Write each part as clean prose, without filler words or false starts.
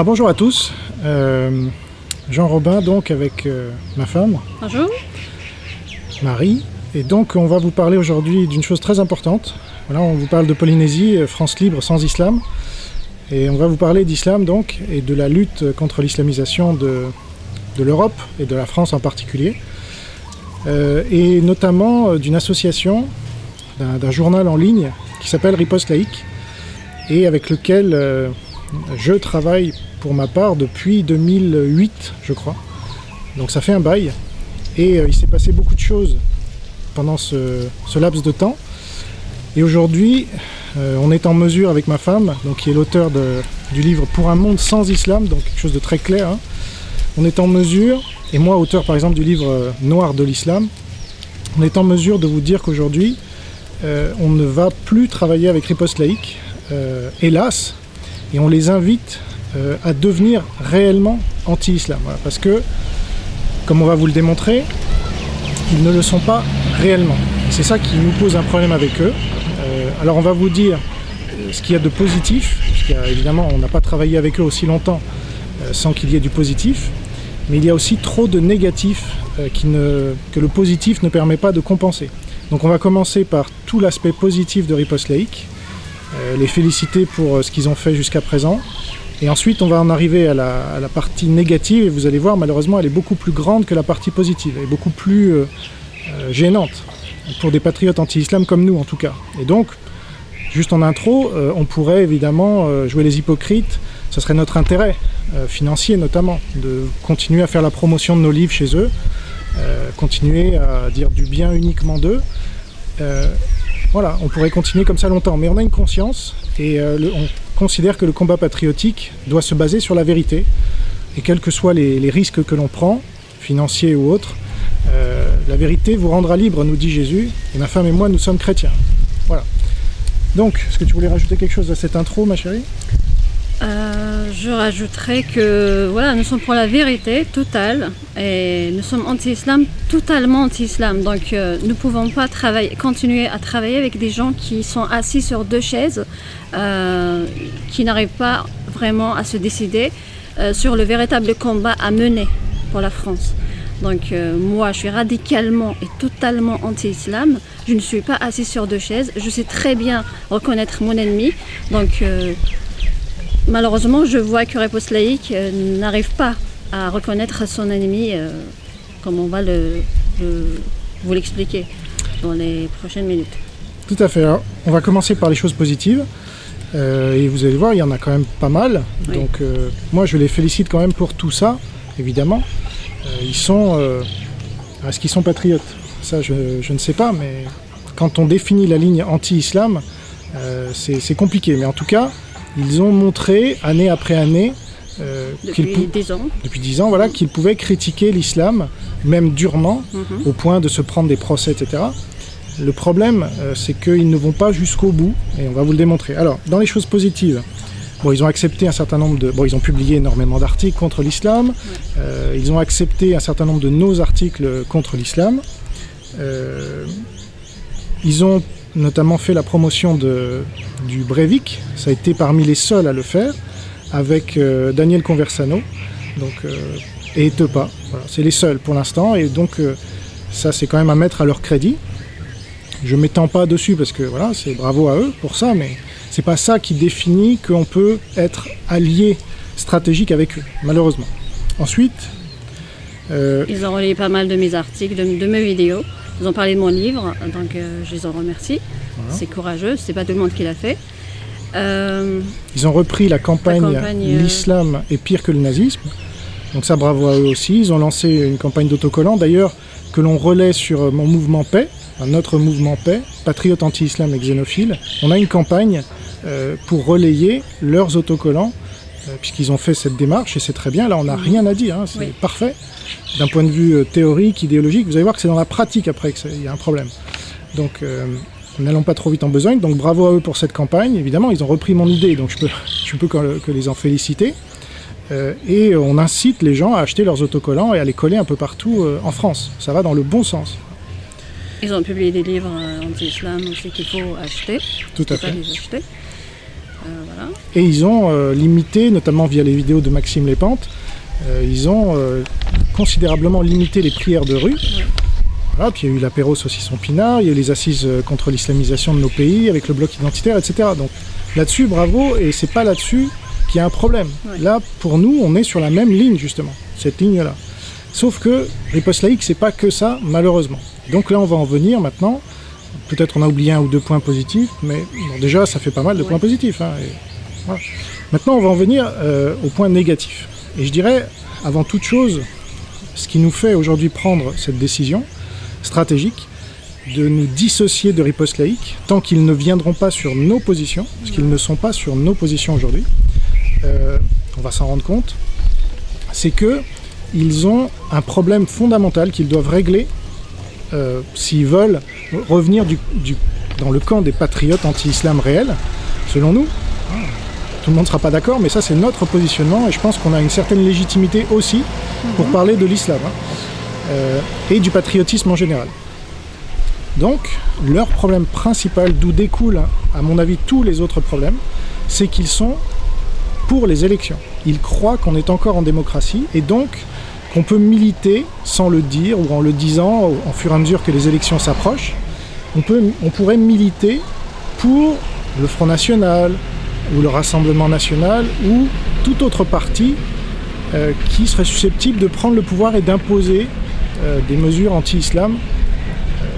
Bonjour à tous, Jean Robin donc avec ma femme. Bonjour. Marie, et donc on va vous parler aujourd'hui d'une chose très importante. Voilà, on vous parle de Polynésie, France libre sans islam, et on va vous parler d'islam donc, et de la lutte contre l'islamisation de l'Europe et de la France en particulier, et notamment d'une association, d'un journal en ligne qui s'appelle Riposte Laïque, et avec lequel je travaille pour ma part depuis 2008, je crois. Donc ça fait un bail. Et il s'est passé beaucoup de choses pendant ce laps de temps. Et aujourd'hui, on est en mesure avec ma femme, donc qui est l'auteur du livre Pour un monde sans islam, donc quelque chose de très clair. Hein. On est en mesure, et moi auteur par exemple du livre Noir de l'islam, on est en mesure de vous dire qu'aujourd'hui, on ne va plus travailler avec Riposte Laïque, hélas, et on les invite à devenir réellement anti-islam. Voilà, parce que, comme on va vous le démontrer, ils ne le sont pas réellement. C'est ça qui nous pose un problème avec eux. Alors on va vous dire ce qu'il y a de positif, parce qu'évidemment on n'a pas travaillé avec eux aussi longtemps sans qu'il y ait du positif, mais il y a aussi trop de négatif que le positif ne permet pas de compenser. Donc on va commencer par tout l'aspect positif de Riposte Laïque, les féliciter pour ce qu'ils ont fait jusqu'à présent. Et ensuite, on va en arriver à la partie négative, et vous allez voir, malheureusement, elle est beaucoup plus grande que la partie positive. Elle est beaucoup plus gênante, pour des patriotes anti-islam comme nous, en tout cas. Et donc, juste en intro, on pourrait évidemment jouer les hypocrites. Ce serait notre intérêt, financier notamment, de continuer à faire la promotion de nos livres chez eux, continuer à dire du bien uniquement d'eux. Voilà, on pourrait continuer comme ça longtemps, mais on a une conscience et on considère que le combat patriotique doit se baser sur la vérité. Et quels que soient les risques que l'on prend, financiers ou autres, la vérité vous rendra libre, nous dit Jésus, et ma femme et moi, nous sommes chrétiens. Voilà. Donc, est-ce que tu voulais rajouter quelque chose à cette intro, ma chérie ? Je rajouterais que voilà, nous sommes pour la vérité totale et nous sommes anti-islam, totalement anti-islam. Donc nous ne pouvons pas continuer à travailler avec des gens qui sont assis sur deux chaises, qui n'arrivent pas vraiment à se décider sur le véritable combat à mener pour la France. Donc moi je suis radicalement et totalement anti-islam, je ne suis pas assise sur deux chaises, je sais très bien reconnaître mon ennemi. Donc malheureusement, je vois que Riposte Laïque n'arrive pas à reconnaître son ennemi, comme on va vous l'expliquer dans les prochaines minutes. Tout à fait. Alors, on va commencer par les choses positives. Et vous allez voir, il y en a quand même pas mal. Oui. Donc, moi, je les félicite quand même pour tout ça, évidemment. Est-ce qu'ils sont patriotes ? Ça, je ne sais pas, mais quand on définit la ligne anti-islam, c'est compliqué. Mais en tout cas, ils ont montré, année après année, depuis 10 ans, voilà, qu'ils pouvaient critiquer l'islam, même durement, au point de se prendre des procès, etc. Le problème, c'est qu'ils ne vont pas jusqu'au bout, et on va vous le démontrer. Alors, dans les choses positives, ils ont accepté un certain nombre ils ont publié énormément d'articles contre l'islam, ils ont accepté un certain nombre de nos articles contre l'islam, ils ont notamment fait la promotion du Breivik, ça a été parmi les seuls à le faire, avec Daniel Conversano, et Tepa. Voilà, c'est les seuls pour l'instant, et donc ça c'est quand même à mettre à leur crédit. Je ne m'étends pas dessus parce que voilà, c'est bravo à eux pour ça, mais c'est pas ça qui définit qu'on peut être allié stratégique avec eux, malheureusement. Ensuite... Ils ont relayé pas mal de mes articles, de mes vidéos. Ils ont parlé de mon livre, donc je les en remercie. Voilà. C'est courageux, c'est pas tout le monde qui l'a fait. Ils ont repris la campagne L'islam est pire que le nazisme. Donc ça, bravo à eux aussi. Ils ont lancé une campagne d'autocollants, d'ailleurs, que l'on relaie sur mon mouvement Paix, notre mouvement Paix, patriote anti-islam et xénophile. On a une campagne pour relayer leurs autocollants, puisqu'ils ont fait cette démarche, et c'est très bien. Là, on n'a rien à dire, hein, c'est parfait. D'un point de vue théorique, idéologique, vous allez voir que c'est dans la pratique après qu'il y a un problème. Donc, n'allons pas trop vite en besogne. Donc, bravo à eux pour cette campagne. Évidemment, ils ont repris mon idée, donc je peux que les en féliciter. Et on incite les gens à acheter leurs autocollants et à les coller un peu partout en France. Ça va dans le bon sens. Ils ont publié des livres anti-islam aussi qu'il faut acheter. Tout à fait. Les acheter. Voilà. Et ils ont limité, notamment via les vidéos de Maxime Lépente, ils ont considérablement limité les prières de rue. Ouais. Voilà, puis il y a eu l'apéro saucisson pinard, il y a eu les assises contre l'islamisation de nos pays avec le bloc identitaire, etc. Donc là-dessus, bravo, et c'est pas là-dessus qu'il y a un problème. Ouais. Là, pour nous, on est sur la même ligne, justement, cette ligne-là. Sauf que Riposte Laïque, c'est pas que ça, malheureusement. Donc là, on va en venir maintenant. Peut-être on a oublié un ou deux points positifs, mais bon, déjà, ça fait pas mal de points positifs. Hein, et voilà. Maintenant, on va en venir aux points négatifs. Et je dirais, avant toute chose, ce qui nous fait aujourd'hui prendre cette décision stratégique de nous dissocier de Riposte Laïque, tant qu'ils ne viendront pas sur nos positions, parce qu'ils ne sont pas sur nos positions aujourd'hui, on va s'en rendre compte, c'est qu'ils ont un problème fondamental qu'ils doivent régler s'ils veulent revenir dans le camp des patriotes anti-islam réels, selon nous. Tout le monde ne sera pas d'accord, mais ça c'est notre positionnement et je pense qu'on a une certaine légitimité aussi pour parler de l'islam et du patriotisme en général. Donc, leur problème principal, d'où découlent, à mon avis, tous les autres problèmes, c'est qu'ils sont pour les élections. Ils croient qu'on est encore en démocratie et donc qu'on peut militer sans le dire ou en le disant au fur et à mesure que les élections s'approchent. On pourrait militer pour le Front National ou le Rassemblement National ou tout autre parti qui serait susceptible de prendre le pouvoir et d'imposer des mesures anti-islam.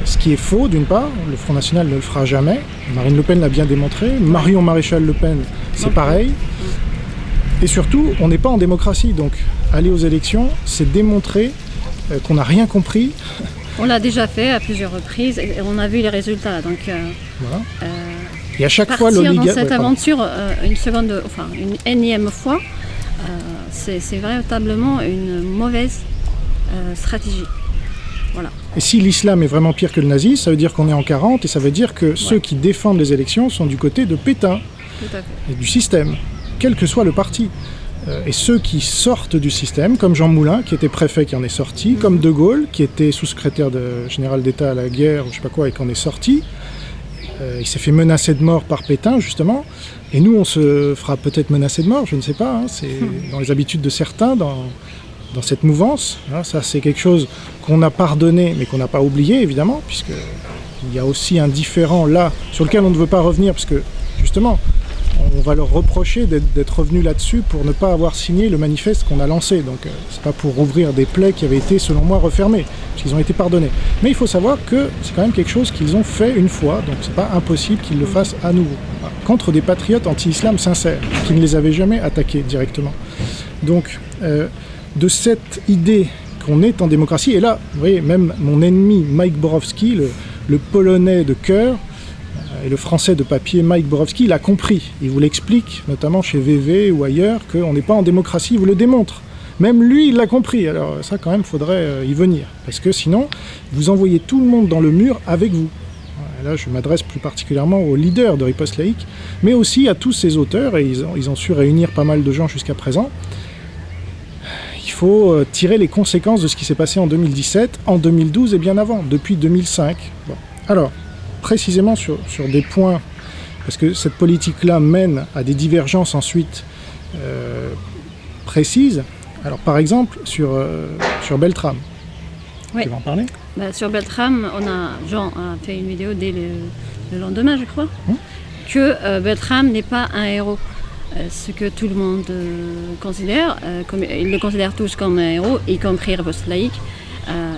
Ce qui est faux, d'une part, le Front National ne le fera jamais. Marine Le Pen l'a bien démontré. Marion Maréchal Le Pen, c'est pareil. Et surtout, on n'est pas en démocratie. Donc, aller aux élections, c'est démontrer qu'on n'a rien compris. On l'a déjà fait à plusieurs reprises et on a vu les résultats. Donc, voilà. Et à chaque fois, l'oligarque dans cette aventure, une énième fois, c'est véritablement une mauvaise stratégie. Voilà. Et si l'islam est vraiment pire que le nazisme, ça veut dire qu'on est en 40 et ça veut dire que ceux qui défendent les élections sont du côté de Pétain et du système, quel que soit le parti. Et ceux qui sortent du système, comme Jean Moulin, qui était préfet, qui en est sorti, comme De Gaulle, qui était sous-secrétaire général d'État à la guerre, ou je sais pas quoi, et qui en est sorti, il s'est fait menacer de mort par Pétain, justement, et nous, on se fera peut-être menacer de mort, je ne sais pas, hein, c'est dans les habitudes de certains, dans cette mouvance. Hein, ça, c'est quelque chose qu'on a pardonné, mais qu'on n'a pas oublié, évidemment, puisqu'il y a aussi un différend là, sur lequel on ne veut pas revenir, parce que, justement, on va leur reprocher d'être revenus là-dessus pour ne pas avoir signé le manifeste qu'on a lancé. Donc, c'est pas pour rouvrir des plaies qui avaient été, selon moi, refermées, parce qu'ils ont été pardonnés. Mais il faut savoir que c'est quand même quelque chose qu'ils ont fait une fois, donc c'est pas impossible qu'ils le fassent à nouveau. Voilà. Contre des patriotes anti-islam sincères, qui ne les avaient jamais attaqués directement. Donc, de cette idée qu'on est en démocratie, et là, vous voyez, même mon ennemi Mike Borowski, le polonais de cœur, et le français de papier Mike Borowski, il a compris. Il vous l'explique, notamment chez VV ou ailleurs, qu'on n'est pas en démocratie, il vous le démontre. Même lui, il l'a compris. Alors ça, quand même, il faudrait y venir. Parce que sinon, vous envoyez tout le monde dans le mur avec vous. Et là, je m'adresse plus particulièrement aux leaders de Riposte Laïque, mais aussi à tous ces auteurs, et ils ont su réunir pas mal de gens jusqu'à présent. Il faut tirer les conséquences de ce qui s'est passé en 2017, en 2012 et bien avant, depuis 2005. Bon. Alors, précisément sur des points, parce que cette politique-là mène à des divergences ensuite précises. Alors, par exemple, sur Beltrame. Oui. Tu vas en parler ? Sur Beltrame, Jean a fait une vidéo dès le lendemain, je crois, que Beltrame n'est pas un héros. Ce que tout le monde considère, ils le considèrent tous comme un héros, y compris Riposte Laïque.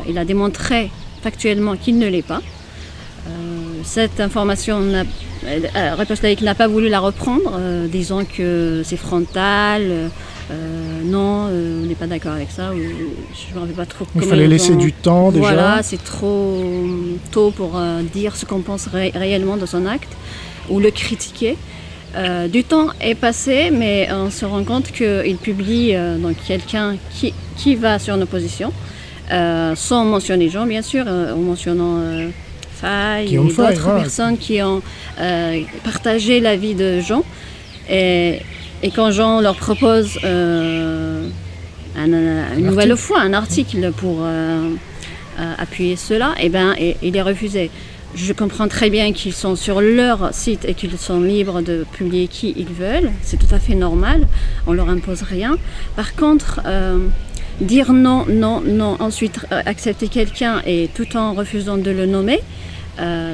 Il a démontré factuellement qu'il ne l'est pas. Cette information, Riposte Laïque n'a pas voulu la reprendre, disant que c'est frontal, non, on n'est pas d'accord avec ça, ou, je ne me rappelle pas trop. Il fallait laisser du temps déjà. Voilà, c'est trop tôt pour dire ce qu'on pense réellement de son acte, ou le critiquer. Du temps est passé, mais on se rend compte qu'il publie donc quelqu'un qui va sur nos positions, sans mentionner Jean, bien sûr, en mentionnant Faye et d'autres personnes qui ont partagé l'avis de Jean. Et quand Jean leur propose une nouvelle fois un article pour appuyer cela, il est refusé. je comprends très bien qu'ils sont sur leur site et qu'ils sont libres de publier qui ils veulent. C'est tout à fait normal. On leur impose rien. Par contre, dire non, non, non, ensuite accepter quelqu'un et tout en refusant de le nommer,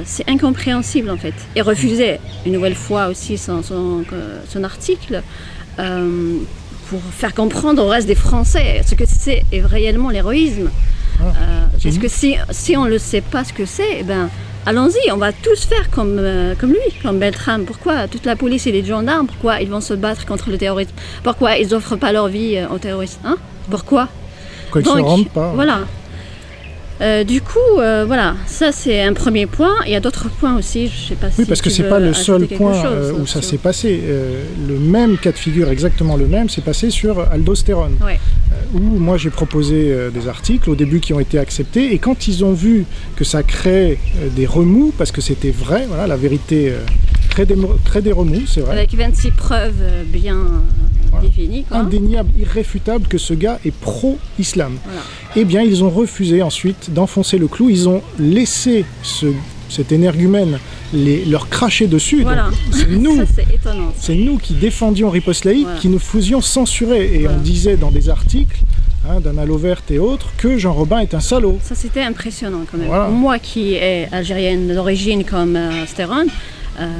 c'est incompréhensible en fait. Et refuser une nouvelle fois aussi son article pour faire comprendre au reste des Français ce que c'est réellement l'héroïsme. Parce que si on ne le sait pas ce que c'est, allons-y, on va tous faire comme lui, comme Beltrame. Pourquoi toute la police et les gendarmes, pourquoi ils vont se battre contre le terrorisme? Pourquoi ils n'offrent pas leur vie aux terroristes, hein? Pourquoi? Ils ne se rendent pas. Voilà. Du coup, voilà, ça c'est un premier point. Il y a d'autres points aussi, je sais pas si. Oui, parce que c'est pas le seul point où ça s'est passé. Le même cas de figure, exactement le même, s'est passé sur Aldostérone. Ouais. Où moi j'ai proposé des articles au début qui ont été acceptés, et quand ils ont vu que ça crée des remous, parce que c'était vrai, voilà, la vérité crée des remous, c'est vrai. Avec 26 preuves bien définies. Quoi. Indéniable, irréfutable que ce gars est pro-islam. Voilà. Eh bien, ils ont refusé ensuite d'enfoncer le clou. Ils ont laissé cet énergumène leur cracher dessus. Voilà. Donc, c'est nous, ça, c'est étonnant. c'est nous qui défendions Riposte Laïque, Voilà. qui nous faisions censurer. Et on disait dans des articles, d'Anna Lovert et autres, que Jean Robin est un salaud. Ça, c'était impressionnant quand même. Voilà. Moi qui est algérienne d'origine comme Stéphane,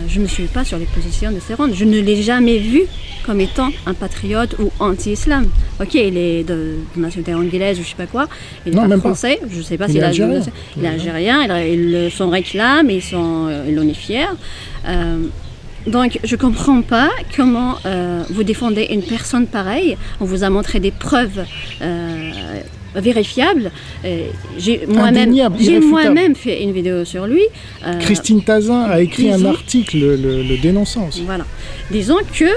je ne suis pas sur les positions de Stéphane. Je ne l'ai jamais vu comme étant un patriote ou anti-islam. Ok, il est de nationalité anglaise ou je sais pas quoi, il n'est pas français, je ne sais pas s'il est algérien. Il est algérien, il s'en réclame, ils en est fier. Donc je ne comprends pas comment vous défendez une personne pareille. On vous a montré des preuves vérifiable. J'ai moi-même fait une vidéo sur lui. Christine Tazin a écrit un article le dénonçant aussi. Voilà. Disons que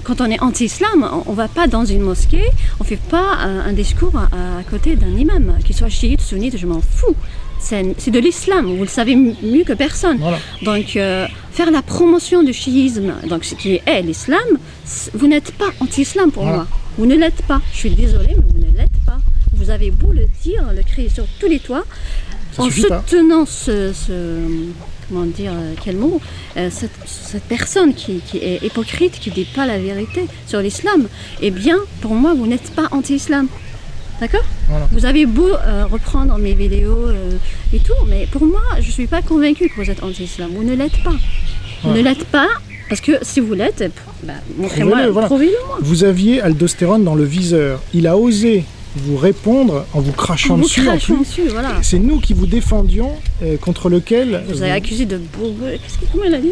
quand on est anti-islam, on ne va pas dans une mosquée, on ne fait pas un discours à côté d'un imam, qu'il soit chiite, sunnite, je m'en fous. C'est de l'islam, vous le savez mieux que personne. Voilà. Donc, faire la promotion du chiisme, donc ce qui est l'islam, vous n'êtes pas anti-islam pour moi. Vous ne l'êtes pas. Je suis désolée, mais vous ne l'êtes pas. Vous avez beau le dire, le crier sur tous les toits, en soutenant comment dire, quel mot, cette personne qui est hypocrite, qui ne dit pas la vérité sur l'islam, eh bien, pour moi, vous n'êtes pas anti-islam. D'accord ? Voilà. Vous avez beau reprendre mes vidéos et tout, mais pour moi, je ne suis pas convaincue que vous êtes anti-islam. Vous ne l'êtes pas. Vous ne l'êtes pas, parce que si vous l'êtes, montrez-moi, prouvez-le-moi. Vous aviez Aldostérone dans le viseur. Il a osé vous répondre en vous crachant dessus. Voilà. C'est nous qui vous défendions, contre lequel... Vous avez accusé de... Comment il a dit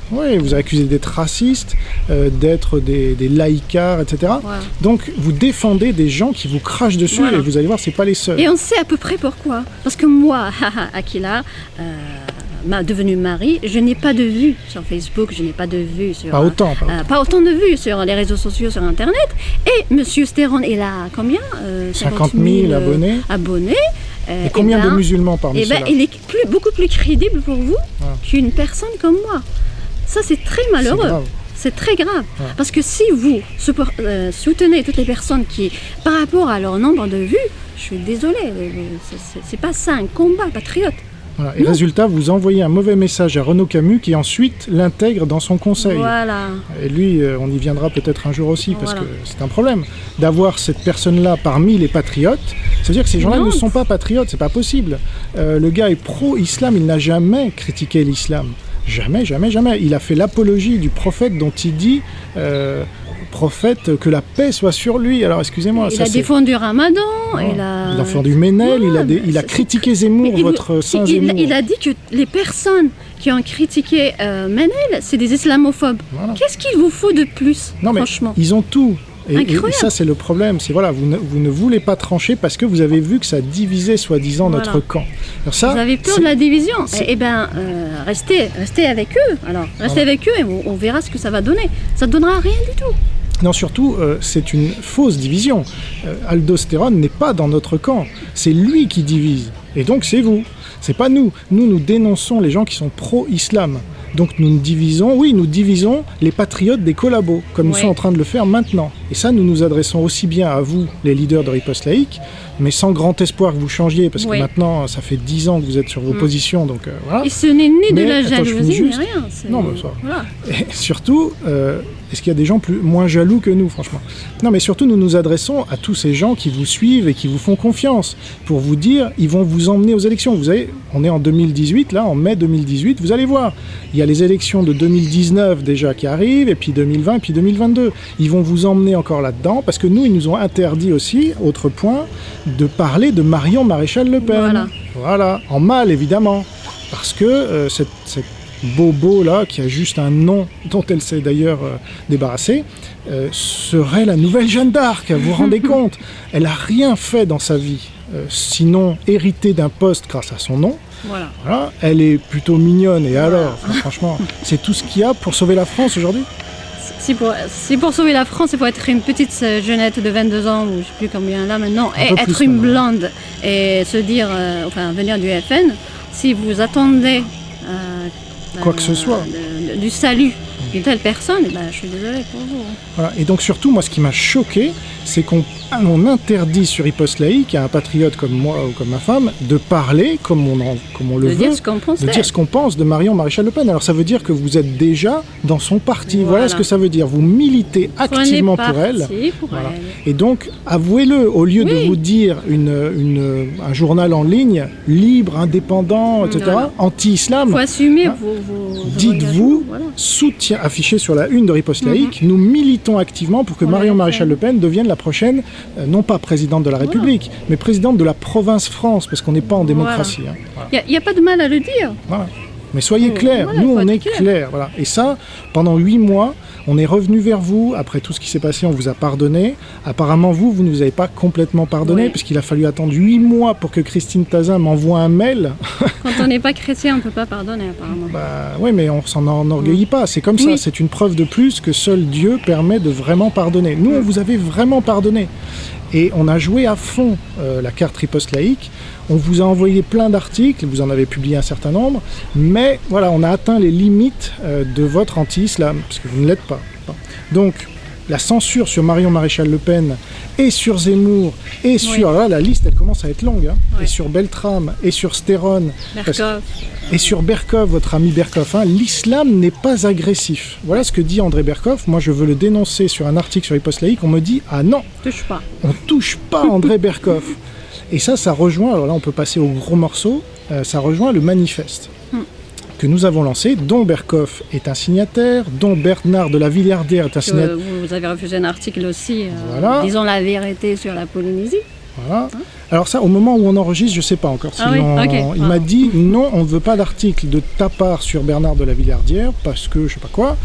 Oui, vous avez accusé d'être raciste, d'être des laïcards, etc. Voilà. Donc vous défendez des gens qui vous crachent dessus, et vous allez voir, c'est pas les seuls. Et on sait à peu près pourquoi. Parce que moi, Akila... devenue mari, je n'ai pas de vues sur Facebook, je n'ai pas de vues sur... Pas autant de vues sur les réseaux sociaux, sur Internet. Et Monsieur Stéphane, il a combien 50 000 abonnés. Et combien de musulmans parmi ceux-là? Il est beaucoup plus crédible pour vous qu'une personne comme moi. Ça, c'est très malheureux. C'est très grave. Parce que si vous soutenez toutes les personnes qui, par rapport à leur nombre de vues, je suis désolée, c'est pas ça un combat patriote. Voilà. Et résultat, vous envoyez un mauvais message à Renaud Camus qui ensuite l'intègre dans son conseil. Voilà. Et lui, on y viendra peut-être un jour aussi, parce que c'est un problème. D'avoir cette personne-là parmi les patriotes, c'est-à-dire que ces gens-là ne sont pas patriotes, c'est pas possible. Le gars est pro-islam, il n'a jamais critiqué l'islam. Jamais, jamais, jamais. Il a fait l'apologie du prophète dont il dit... prophète, que la paix soit sur lui. Alors excusez-moi. Il a défendu Ramadan, il a défendu Ménel, il a critiqué Zemmour, votre saint Zemmour. Il a dit que les personnes qui ont critiqué Ménel, c'est des islamophobes. Voilà. Qu'est-ce qu'il vous faut de plus, franchement ? Ils ont tout. Et ça, c'est le problème. C'est vous ne voulez pas trancher parce que vous avez vu que ça divisait soi-disant notre camp. Alors ça, vous avez peur de la division. Eh bien, restez avec eux. Alors, restez avec eux et on verra ce que ça va donner. Ça ne donnera rien du tout. Non, surtout, c'est une fausse division. Aldostérone n'est pas dans notre camp. C'est lui qui divise. Et donc, c'est vous. C'est pas nous. Nous dénonçons les gens qui sont pro-islam. Donc, nous divisons les patriotes des collabos, comme nous sommes en train de le faire maintenant. Et ça, nous nous adressons aussi bien à vous, les leaders de Riposte Laïque, mais sans grand espoir que vous changiez, parce que maintenant, ça fait 10 ans que vous êtes sur vos positions, donc voilà. Et ce n'est ni de la jalousie, juste... ni rien. Non, mais ça... Voilà. Et surtout, est-ce qu'il y a des gens moins jaloux que nous, franchement? Non, mais surtout, nous nous adressons à tous ces gens qui vous suivent et qui vous font confiance, pour vous dire, ils vont vous emmener aux élections. Vous savez, on est en 2018, là, en mai 2018, vous allez voir, il y a les élections de 2019 déjà qui arrivent, et puis 2020, et puis 2022. Ils vont vous emmener encore là-dedans, parce que nous, ils nous ont interdit aussi, autre point, de parler de Marion Maréchal Le Pen. Voilà, en mal, évidemment, parce que cette bobo là, qui a juste un nom dont elle s'est d'ailleurs débarrassée, serait la nouvelle Jeanne d'Arc, vous vous rendez compte? Elle n'a rien fait dans sa vie, sinon hériter d'un poste grâce à son nom. Voilà. Elle est plutôt mignonne, et alors, franchement, c'est tout ce qu'il y a pour sauver la France aujourd'hui. Si pour sauver la France, il faut être une petite jeunette de 22 ans, ou je ne sais plus combien là maintenant, et être une blonde, et se dire, venir du FN, si vous attendez quoi que ce soit du salut d'une telle personne, je suis désolée pour vous. Voilà. Et donc surtout, moi, ce qui m'a choqué, c'est qu'on interdit sur Riposte Laïque à un patriote comme moi ou comme ma femme de parler comme on le veut, dire ce qu'on pense de Marion Maréchal Le Pen. Alors ça veut dire que vous êtes déjà dans son parti. Voilà ce que ça veut dire. Vous militez activement pour elle. Et donc, avouez-le, au lieu de vous dire un journal en ligne, libre, indépendant, etc., anti-islam, il faut assumer dites-vous, soutien affiché sur la une de Riposte Laïque, nous militons activement pour que Marion Maréchal Le Pen devienne la prochaine, non pas présidente de la République, mais présidente de la province France, parce qu'on n'est pas en démocratie. Il n'y a pas de mal à le dire. Mais soyez clairs, nous on est clairs. Voilà. Et ça, pendant 8 mois, on est revenu vers vous, après tout ce qui s'est passé, on vous a pardonné. Apparemment, vous ne nous avez pas complètement pardonné, puisqu'il a fallu attendre 8 mois pour que Christine Tazin m'envoie un mail. Quand on n'est pas chrétien, on ne peut pas pardonner, apparemment. Oui, mais on s'en enorgueillit pas, c'est comme ça, c'est une preuve de plus que seul Dieu permet de vraiment pardonner. Nous, on vous avait vraiment pardonné. Et on a joué à fond la carte Riposte Laïque. On vous a envoyé plein d'articles, vous en avez publié un certain nombre, mais voilà, on a atteint les limites de votre anti-islam, parce que vous ne l'êtes pas. Donc, la censure sur Marion Maréchal Le Pen, et sur Zemmour, et sur... Là, la liste, elle commence à être longue, et sur Beltrame, et sur Stéron, et sur Berkov, votre ami Berkov. L'islam n'est pas agressif. Voilà ce que dit André Berkov. Moi, je veux le dénoncer sur un article sur Riposte Laïque. On me dit, ah non, on touche pas André Berkov. Et ça rejoint, alors là on peut passer au gros morceau, ça rejoint le manifeste que nous avons lancé, dont Berkov est un signataire, dont Bernard de la Villardière est un signataire. Vous avez refusé un article aussi, disons la vérité sur la Polynésie. Voilà. Alors ça, au moment où on enregistre, je ne sais pas encore. Il m'a dit, non, on ne veut pas d'article de ta part sur Bernard de la Villardière, parce que je ne sais pas quoi.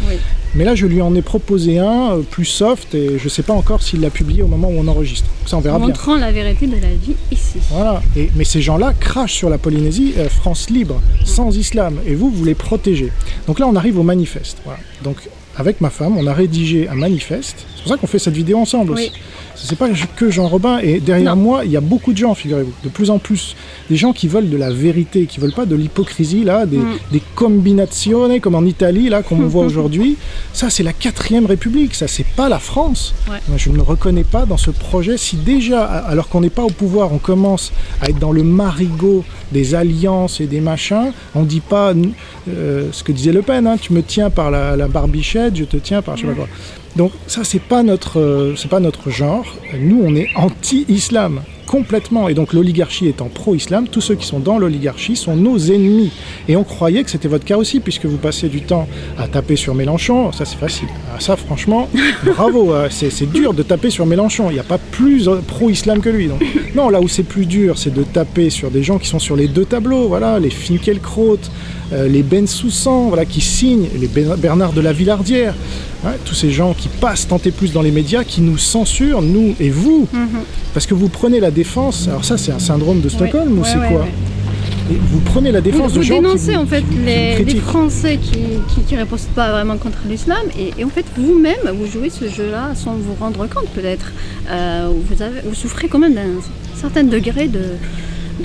Mais là, je lui en ai proposé un plus soft, et je ne sais pas encore s'il l'a publié au moment où on enregistre. Ça, on verra bien. Montrant la vérité de la vie ici. Voilà. Mais ces gens-là crachent sur la Polynésie, France libre, sans islam, et vous les protégez. Donc là, on arrive au manifeste. Voilà. Donc, avec ma femme, on a rédigé un manifeste. C'est pour ça qu'on fait cette vidéo ensemble aussi. C'est pas que Jean Robin, et derrière moi, il y a beaucoup de gens, figurez-vous, de plus en plus, des gens qui veulent de la vérité, qui veulent pas de l'hypocrisie, là, des combinazioni, comme en Italie, là, comme on voit aujourd'hui. Ça, c'est la 4e République, ça, c'est pas la France. Je ne me reconnais pas dans ce projet. Si déjà, alors qu'on n'est pas au pouvoir, on commence à être dans le marigot des alliances et des machins, on dit pas ce que disait Le Pen, tu me tiens par la barbichette, je te tiens par je sais pas quoi. Donc ça, c'est pas notre genre. Nous, on est anti-islam, complètement. Et donc l'oligarchie étant pro-islam, tous ceux qui sont dans l'oligarchie sont nos ennemis. Et on croyait que c'était votre cas aussi, puisque vous passez du temps à taper sur Mélenchon. Ça, c'est facile. Ça, franchement, bravo. C'est dur de taper sur Mélenchon. Il n'y a pas plus pro-islam que lui. Donc. Non, là où c'est plus dur, c'est de taper sur des gens qui sont sur les deux tableaux. Voilà, les Finkielkraut, les Bensoussan, voilà, qui signent, les Bernard de la Villardière. Tous ces gens qui passent tant et plus dans les médias, qui nous censurent, nous et vous, parce que vous prenez la défense. Alors ça, c'est un syndrome de Stockholm ou c'est quoi? Et vous prenez la défense de gens qui dénoncez en fait les Français qui ne répondent pas vraiment contre l'islam, et en fait vous-même vous jouez ce jeu-là sans vous rendre compte peut-être. Vous souffrez quand même d'un certain degré de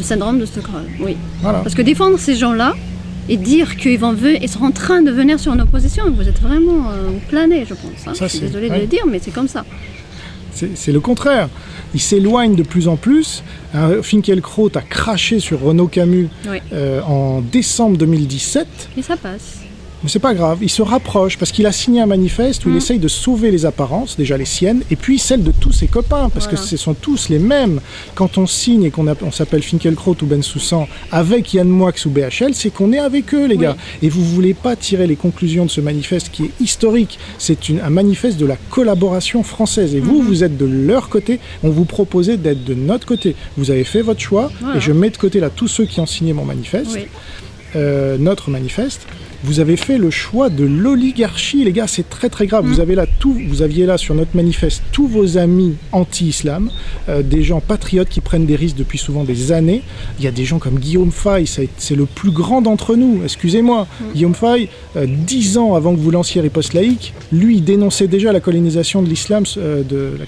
syndrome de Stockholm. Parce que défendre ces gens-là et dire qu'ils sont en train de venir sur nos positions, vous êtes vraiment plané, je pense. Je suis désolée de le dire, mais c'est comme ça. C'est le contraire. Il s'éloigne de plus en plus. Finkielkraut a craché sur Renaud Camus en décembre 2017. Et ça passe. Mais c'est pas grave, il se rapproche parce qu'il a signé un manifeste où il essaye de sauver les apparences, déjà les siennes, et puis celles de tous ses copains, parce que ce sont tous les mêmes. Quand on signe et qu'on s'appelle Finkielkraut ou Bensoussan avec Yann Moix ou BHL, c'est qu'on est avec eux, les gars. Et vous voulez pas tirer les conclusions de ce manifeste qui est historique. C'est un manifeste de la collaboration française. Et vous êtes de leur côté, on vous proposait d'être de notre côté. Vous avez fait votre choix, et je mets de côté là tous ceux qui ont signé mon manifeste, notre manifeste. Vous avez fait le choix de l'oligarchie, les gars, c'est très très grave. Vous aviez là sur notre manifeste tous vos amis anti-islam, des gens patriotes qui prennent des risques depuis souvent des années. Il y a des gens comme Guillaume Fay, c'est le plus grand d'entre nous, excusez-moi. Guillaume Fay, 10 ans avant que vous lanciez Riposte Laïque, lui, il dénonçait déjà la colonisation de l'islam, de la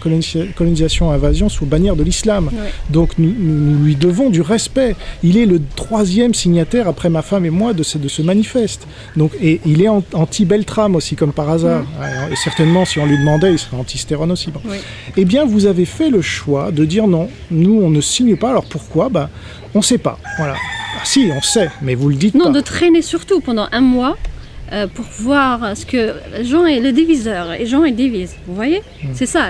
colonisation-invasion sous bannière de l'islam. Donc nous lui devons du respect. Il est le 3e signataire, après ma femme et moi, de ce manifeste. Donc, et il est anti-Beltrame aussi, comme par hasard. Et certainement, si on lui demandait, il serait anti-Stéphane aussi. Bon. Eh bien, vous avez fait le choix de dire non, nous, on ne signe pas. Alors pourquoi ? On ne sait pas. Voilà. Si, on sait, mais vous le dites pas. Non, de traîner surtout pendant un mois pour voir ce que Jean est le diviseur. Et Jean, il divise. Vous voyez ? C'est ça,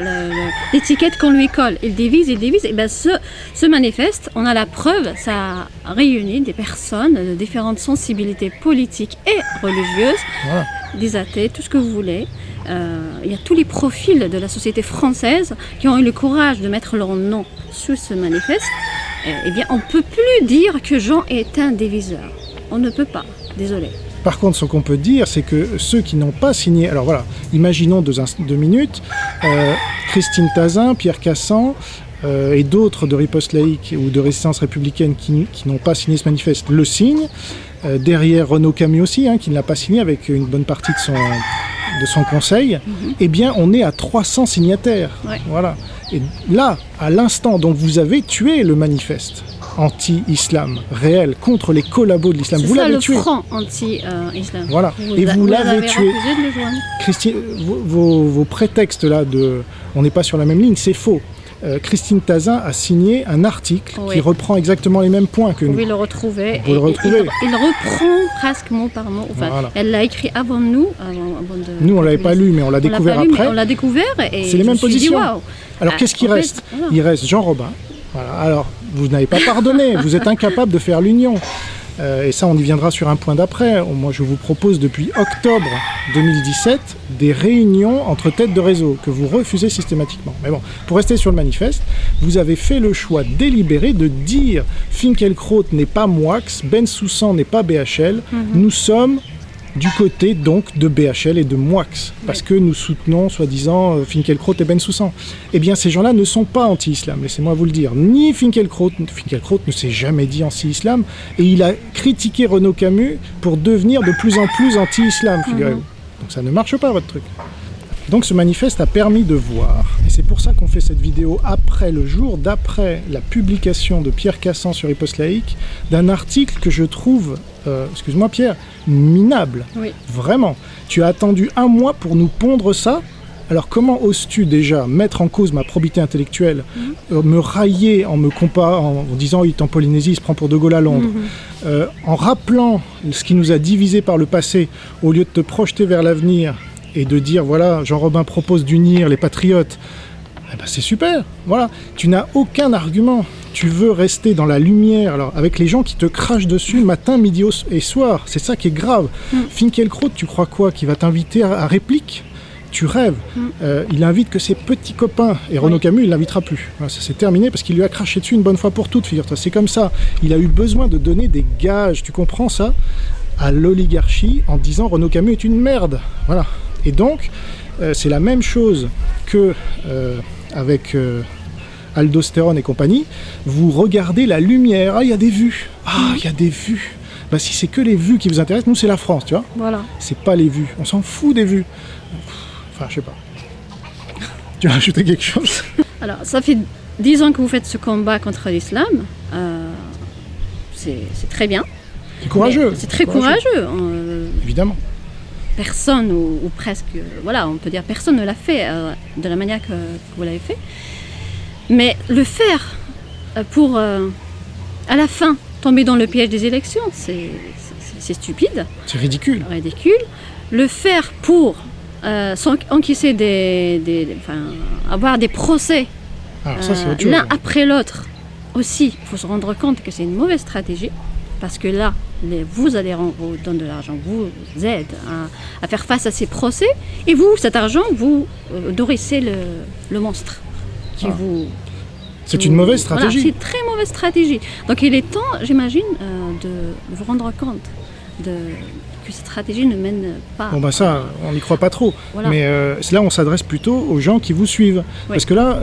l'étiquette qu'on lui colle. Il divise, il divise. Et bien, ce manifeste, on a la preuve, ça a réuni des personnes de différentes sensibilités politiques et religieuses, des athées, tout ce que vous voulez. Il y a tous les profils de la société française qui ont eu le courage de mettre leur nom sous ce manifeste. Eh bien, on ne peut plus dire que Jean est un diviseur. On ne peut pas. Désolé. Par contre, ce qu'on peut dire, c'est que ceux qui n'ont pas signé... Alors voilà, imaginons 2 minutes, Christine Tazin, Pierre Cassan et d'autres de Riposte Laïque ou de Résistance Républicaine qui n'ont pas signé ce manifeste le signent. Derrière Renaud Camus aussi, qui ne l'a pas signé avec une bonne partie de son conseil. Eh bien, on est à 300 signataires. Voilà. Et là, à l'instant, donc vous avez tué le manifeste anti-islam réel contre les collabos de l'islam. Vous l'avez tué. C'est ça le front anti-islam. Voilà. Et vous l'avez tué. Christine, vos prétextes là on n'est pas sur la même ligne, c'est faux. Christine Tazin a signé un article qui reprend exactement les mêmes points que nous. Vous pouvez le retrouver. Il reprend presque mot par mot. Enfin, elle l'a écrit avant nous. Nous, on ne l'avait pas lu, mais on l'a découvert après. On l'a découvert et c'est les mêmes positions. Dit, wow. Alors, qu'est-ce qui reste ? Il reste Jean Robin. Voilà. Alors, vous n'avez pas pardonné. Vous êtes incapable de faire l'union. Et ça, on y viendra sur un point d'après. Moi, je vous propose depuis octobre 2017 des réunions entre têtes de réseau que vous refusez systématiquement. Mais bon, pour rester sur le manifeste, vous avez fait le choix délibéré de dire Finkielkraut n'est pas Moix, Bensoussan n'est pas BHL. Nous sommes du côté donc de BHL et de Moix, parce que nous soutenons soi-disant Finkielkraut et Bensoussan. Eh bien, ces gens-là ne sont pas anti-islam, laissez-moi vous le dire. Ni Finkielkraut ne s'est jamais dit anti-islam, et il a critiqué Renaud Camus pour devenir de plus en plus anti-islam, figurez-vous. Donc ça ne marche pas, votre truc. Donc ce manifeste a permis de voir, et c'est pour ça qu'on fait cette vidéo après le jour d'après la publication de Pierre Cassan sur Riposte Laïque, d'un article que je trouve, excuse-moi Pierre, minable. Vraiment. Tu as attendu 1 mois pour nous pondre ça. Alors comment oses-tu déjà mettre en cause ma probité intellectuelle, me railler en me comparant, en disant il est en Polynésie, il se prend pour De Gaulle à Londres, en rappelant ce qui nous a divisés par le passé, au lieu de te projeter vers l'avenir et de dire, voilà, Jean Robin propose d'unir les patriotes, eh ben c'est super, voilà. Tu n'as aucun argument. Tu veux rester dans la lumière, alors avec les gens qui te crachent dessus matin, midi et soir. C'est ça qui est grave. Finkielkraut, tu crois quoi ? Qu'il va t'inviter à réplique ? Tu rêves. Il invite que ses petits copains. Et Renaud Camus, il ne l'invitera plus. Voilà, ça s'est terminé parce qu'il lui a craché dessus une bonne fois pour toutes, figure-toi. C'est comme ça. Il a eu besoin de donner des gages, tu comprends ça ? À l'oligarchie en disant Renaud Camus est une merde. Voilà. Et donc, c'est la même chose que avec Aldostérone et compagnie. Vous regardez la lumière. Ah, il y a des vues. Ah, il y a des vues. Bah, si c'est que les vues qui vous intéressent, nous, c'est la France, tu vois. Voilà. C'est pas les vues. On s'en fout des vues. Enfin, je sais pas. Tu as ajouté quelque chose ? Alors, ça fait 10 ans que vous faites ce combat contre l'islam. C'est très bien. C'est courageux. C'est très courageux. Évidemment. personne, ou presque, voilà, on peut dire personne ne l'a fait de la manière que vous l'avez fait. Mais le faire pour, à la fin, tomber dans le piège des élections, c'est stupide. C'est ridicule. Le faire pour encaisser avoir des procès l'un après l'autre, aussi, il faut se rendre compte que c'est une mauvaise stratégie, parce que là, vous donne de l'argent, vous aide à faire face à ces procès, et vous, cet argent, vous nourrissez le monstre qui vous... C'est une mauvaise stratégie. Voilà, c'est une très mauvaise stratégie. Donc il est temps, j'imagine, de vous rendre compte que cette stratégie ne mène pas... Bon, ça, on n'y croit pas trop. Voilà. Mais là, on s'adresse plutôt aux gens qui vous suivent. Oui. Parce que là,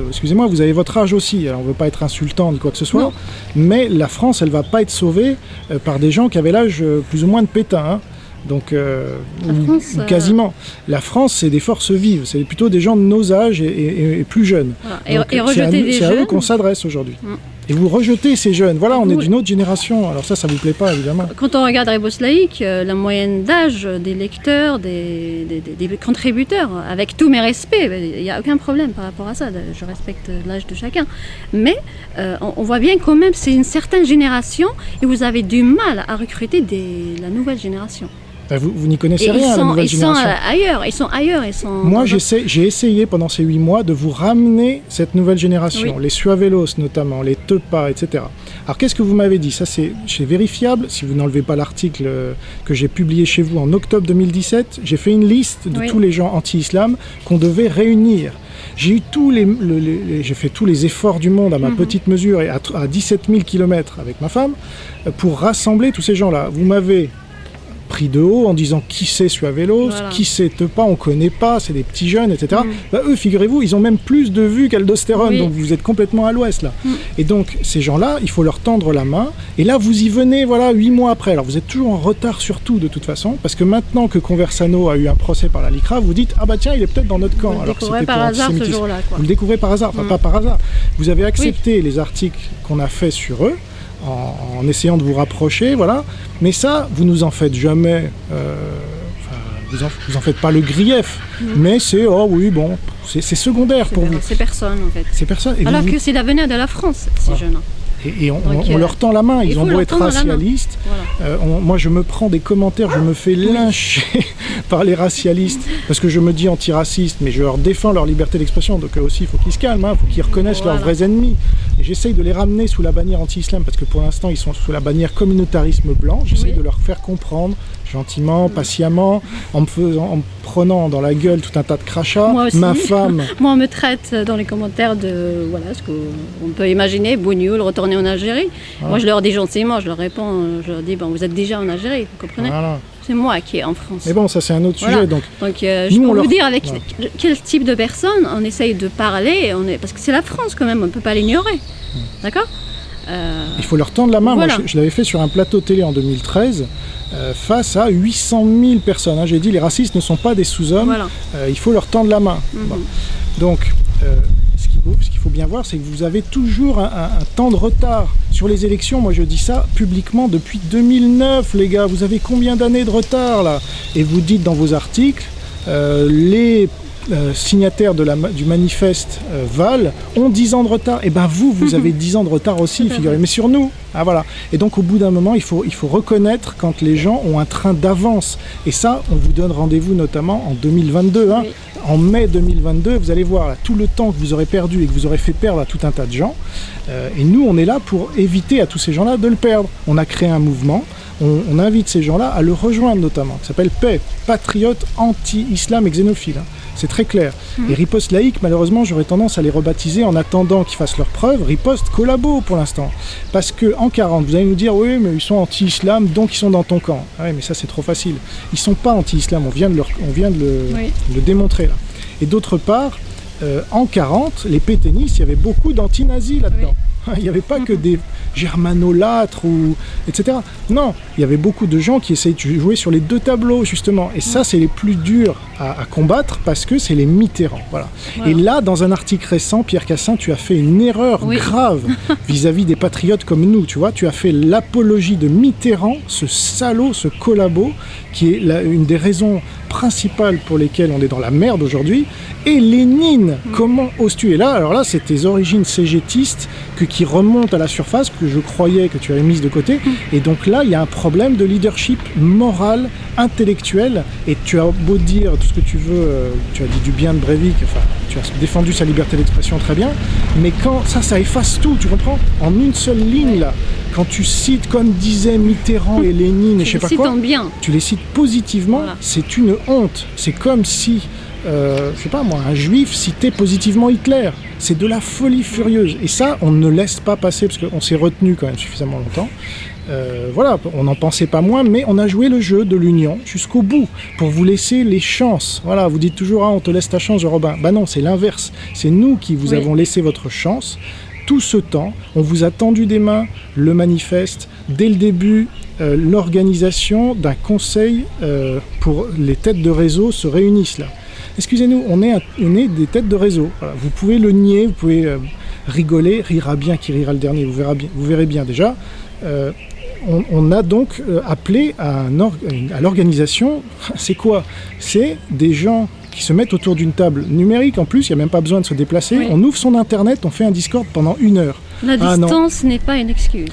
excusez-moi, vous avez votre âge aussi. Alors, on ne veut pas être insultant ni quoi que ce soit. Non. Mais la France, elle ne va pas être sauvée par des gens qui avaient l'âge plus ou moins de Pétain. Hein. Donc, ou quasiment. La France, c'est des forces vives. C'est plutôt des gens de nos âges et plus jeunes. Voilà. C'est à eux qu'on s'adresse aujourd'hui. Et vous rejetez ces jeunes. Voilà, on est d'une autre génération. Alors ça vous plaît pas, évidemment. Quand on regarde Ribos Laïc, la moyenne d'âge des lecteurs, des contributeurs, avec tous mes respects, il n'y a aucun problème par rapport à ça. Je respecte l'âge de chacun. Mais on voit bien quand même, c'est une certaine génération et vous avez du mal à recruter la nouvelle génération. Vous n'y connaissez rien à la nouvelle génération. Ils sont ailleurs. Moi, j'ai essayé pendant ces 8 mois de vous ramener cette nouvelle génération, les Suavelos notamment, les Tepa, etc. Alors, qu'est-ce que vous m'avez dit ? Ça, c'est vérifiable. Si vous n'enlevez pas l'article que j'ai publié chez vous en octobre 2017, j'ai fait une liste de tous les gens anti-islam qu'on devait réunir. J'ai eu j'ai fait tous les efforts du monde à ma petite mesure et à 17 000 km avec ma femme pour rassembler tous ces gens-là. Vous m'avez pris de haut en disant qui c'est Suavelos, qui c'est Tepa, on connaît pas, c'est des petits jeunes, etc. Eux, figurez-vous, ils ont même plus de vues qu'Aldostérone, donc vous êtes complètement à l'ouest là. Et donc ces gens-là, il faut leur tendre la main, et là vous y venez, 8 mois après. Alors vous êtes toujours en retard sur tout de toute façon, parce que maintenant que Conversano a eu un procès par la LICRA, vous dites ah bah tiens, il est peut-être dans notre camp. Vous le découvrez par hasard ce jour-là. Vous le découvrez par hasard, enfin pas par hasard. Vous avez accepté les articles qu'on a faits sur eux, en essayant de vous rapprocher, voilà. Mais ça, vous nous en faites jamais, vous en faites pas le grief, mais c'est, c'est secondaire pour vous. C'est personne, en fait. C'est personne. Et alors que c'est l'avenir de la France, ces jeunes. Et on leur tend la main, ils ont beau être racialistes. Moi, je me prends des commentaires, je me fais lyncher par les racialistes, parce que je me dis antiraciste, mais je leur défends leur liberté d'expression, donc aussi, il faut qu'ils se calment, il faut qu'ils reconnaissent leurs vrais ennemis. Et j'essaye de les ramener sous la bannière anti-islam, parce que pour l'instant, ils sont sous la bannière communautarisme blanc. J'essaye de leur faire comprendre, gentiment, patiemment, en me prenant dans la gueule tout un tas de crachats. Ma femme... Moi, on me traite dans les commentaires de, ce qu'on peut imaginer, Bougnoul, retourner en Algérie. Moi, je leur dis gentiment, je leur réponds, je leur dis, vous êtes déjà en Algérie, vous comprenez ? C'est moi qui est en France. Mais bon, ça c'est un autre sujet. Donc je peux vous dire avec quel type de personnes on essaye de parler, parce que c'est la France quand même, on ne peut pas l'ignorer. D'accord ? Il faut leur tendre la main. Moi, je l'avais fait sur un plateau télé en 2013, face à 800 000 personnes. J'ai dit, les racistes ne sont pas des sous-hommes, il faut leur tendre la main. Donc, ce qu'il faut bien voir, c'est que vous avez toujours un temps de retard sur les élections. Moi, je dis ça publiquement depuis 2009, les gars. Vous avez combien d'années de retard, là ? Et vous dites dans vos articles, les signataires du manifeste Val ont 10 ans de retard. Et bien vous avez 10 ans de retard aussi, figurez. Mais sur nous, voilà. Et donc au bout d'un moment, il faut reconnaître quand les gens ont un train d'avance. Et ça, on vous donne rendez-vous notamment en 2022. En mai 2022, vous allez voir là, tout le temps que vous aurez perdu et que vous aurez fait perdre à tout un tas de gens. Et nous, on est là pour éviter à tous ces gens-là de le perdre. On a créé un mouvement. On invite ces gens-là à le rejoindre notamment, qui s'appelle PAIX, Patriotes Anti-Islam et Xénophiles. C'est très clair. Et Riposte Laïque, malheureusement, j'aurais tendance à les rebaptiser en attendant qu'ils fassent leurs preuves. Riposte Collabo pour l'instant. Parce qu'en 40, vous allez nous dire, oui, mais ils sont anti-islam, donc ils sont dans ton camp. Ah oui, mais ça, c'est trop facile. Ils ne sont pas anti-islam, on vient de le démontrer là. Et d'autre part, en 40, les pétainistes, il y avait beaucoup d'anti-nazis là-dedans. Il n'y avait pas que des germanolâtres, etc. Non, il y avait beaucoup de gens qui essayaient de jouer sur les deux tableaux, justement. Et ça, c'est les plus durs à combattre parce que c'est les Mitterrand. Voilà. Et là, dans un article récent, Pierre Cassin, tu as fait une erreur grave vis-à-vis des patriotes comme nous. Tu vois, tu as fait l'apologie de Mitterrand, ce salaud, ce collabo, qui est une des raisons principales pour lesquelles on est dans la merde aujourd'hui. Et Lénine, comment oses-tu? Et là, alors là, c'est tes origines cégétistes qui remontent à la surface, que je croyais que tu avais mises de côté. Et donc là, il y a un problème de leadership moral, intellectuel. Et tu as beau dire tout ce que tu veux, tu as dit du bien de Breivik, enfin, tu as défendu sa liberté d'expression très bien. Mais quand ça efface tout, tu comprends? En une seule ligne, là, quand tu cites, comme disaient Mitterrand et Lénine, et je sais pas quoi, tu les cites positivement, c'est une honte. C'est comme si... je sais pas moi, un juif citait positivement Hitler. C'est de la folie furieuse. Et ça, on ne laisse pas passer, parce qu'on s'est retenu quand même suffisamment longtemps. Voilà, on n'en pensait pas moins, mais on a joué le jeu de l'union jusqu'au bout, pour vous laisser les chances. Voilà, vous dites toujours, on te laisse ta chance, Robin. Bah non, c'est l'inverse. C'est nous qui vous avons laissé votre chance. Tout ce temps, on vous a tendu des mains, le manifeste, dès le début, l'organisation d'un conseil pour les têtes de réseau se réunissent là. Excusez-nous, on est des têtes de réseau. Voilà, vous pouvez le nier, vous pouvez rigoler, rira bien qui rira le dernier, vous verrez bien déjà. On a donc appelé à l'organisation. C'est quoi? C'est des gens qui se mettent autour d'une table numérique. En plus, il n'y a même pas besoin de se déplacer. Oui. On ouvre son internet, on fait un Discord pendant 1 heure. La distance n'est pas une excuse.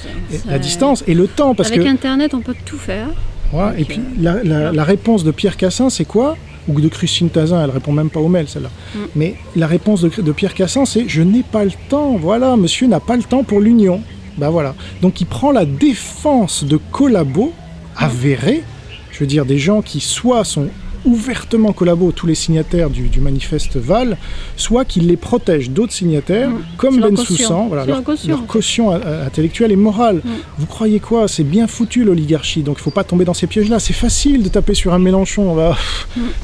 La distance et le temps. Parce avec internet, on peut tout faire. Voilà, et puis la réponse de Pierre Cassin, c'est quoi? Ou de Christine Tazin, elle répond même pas aux mails, celle-là. Mais la réponse de Pierre Cassin, c'est « Je n'ai pas le temps ». Voilà, monsieur n'a pas le temps pour l'union. Ben voilà. Donc il prend la défense de collabos avérés, je veux dire des gens qui soit sont ouvertement collabos, tous les signataires du manifeste Val, soit qu'ils les protègent d'autres signataires, comme Bensoussan, voilà, leur caution intellectuelle et morale. Vous croyez quoi? C'est bien foutu l'oligarchie, donc il ne faut pas tomber dans ces pièges-là. C'est facile de taper sur un Mélenchon,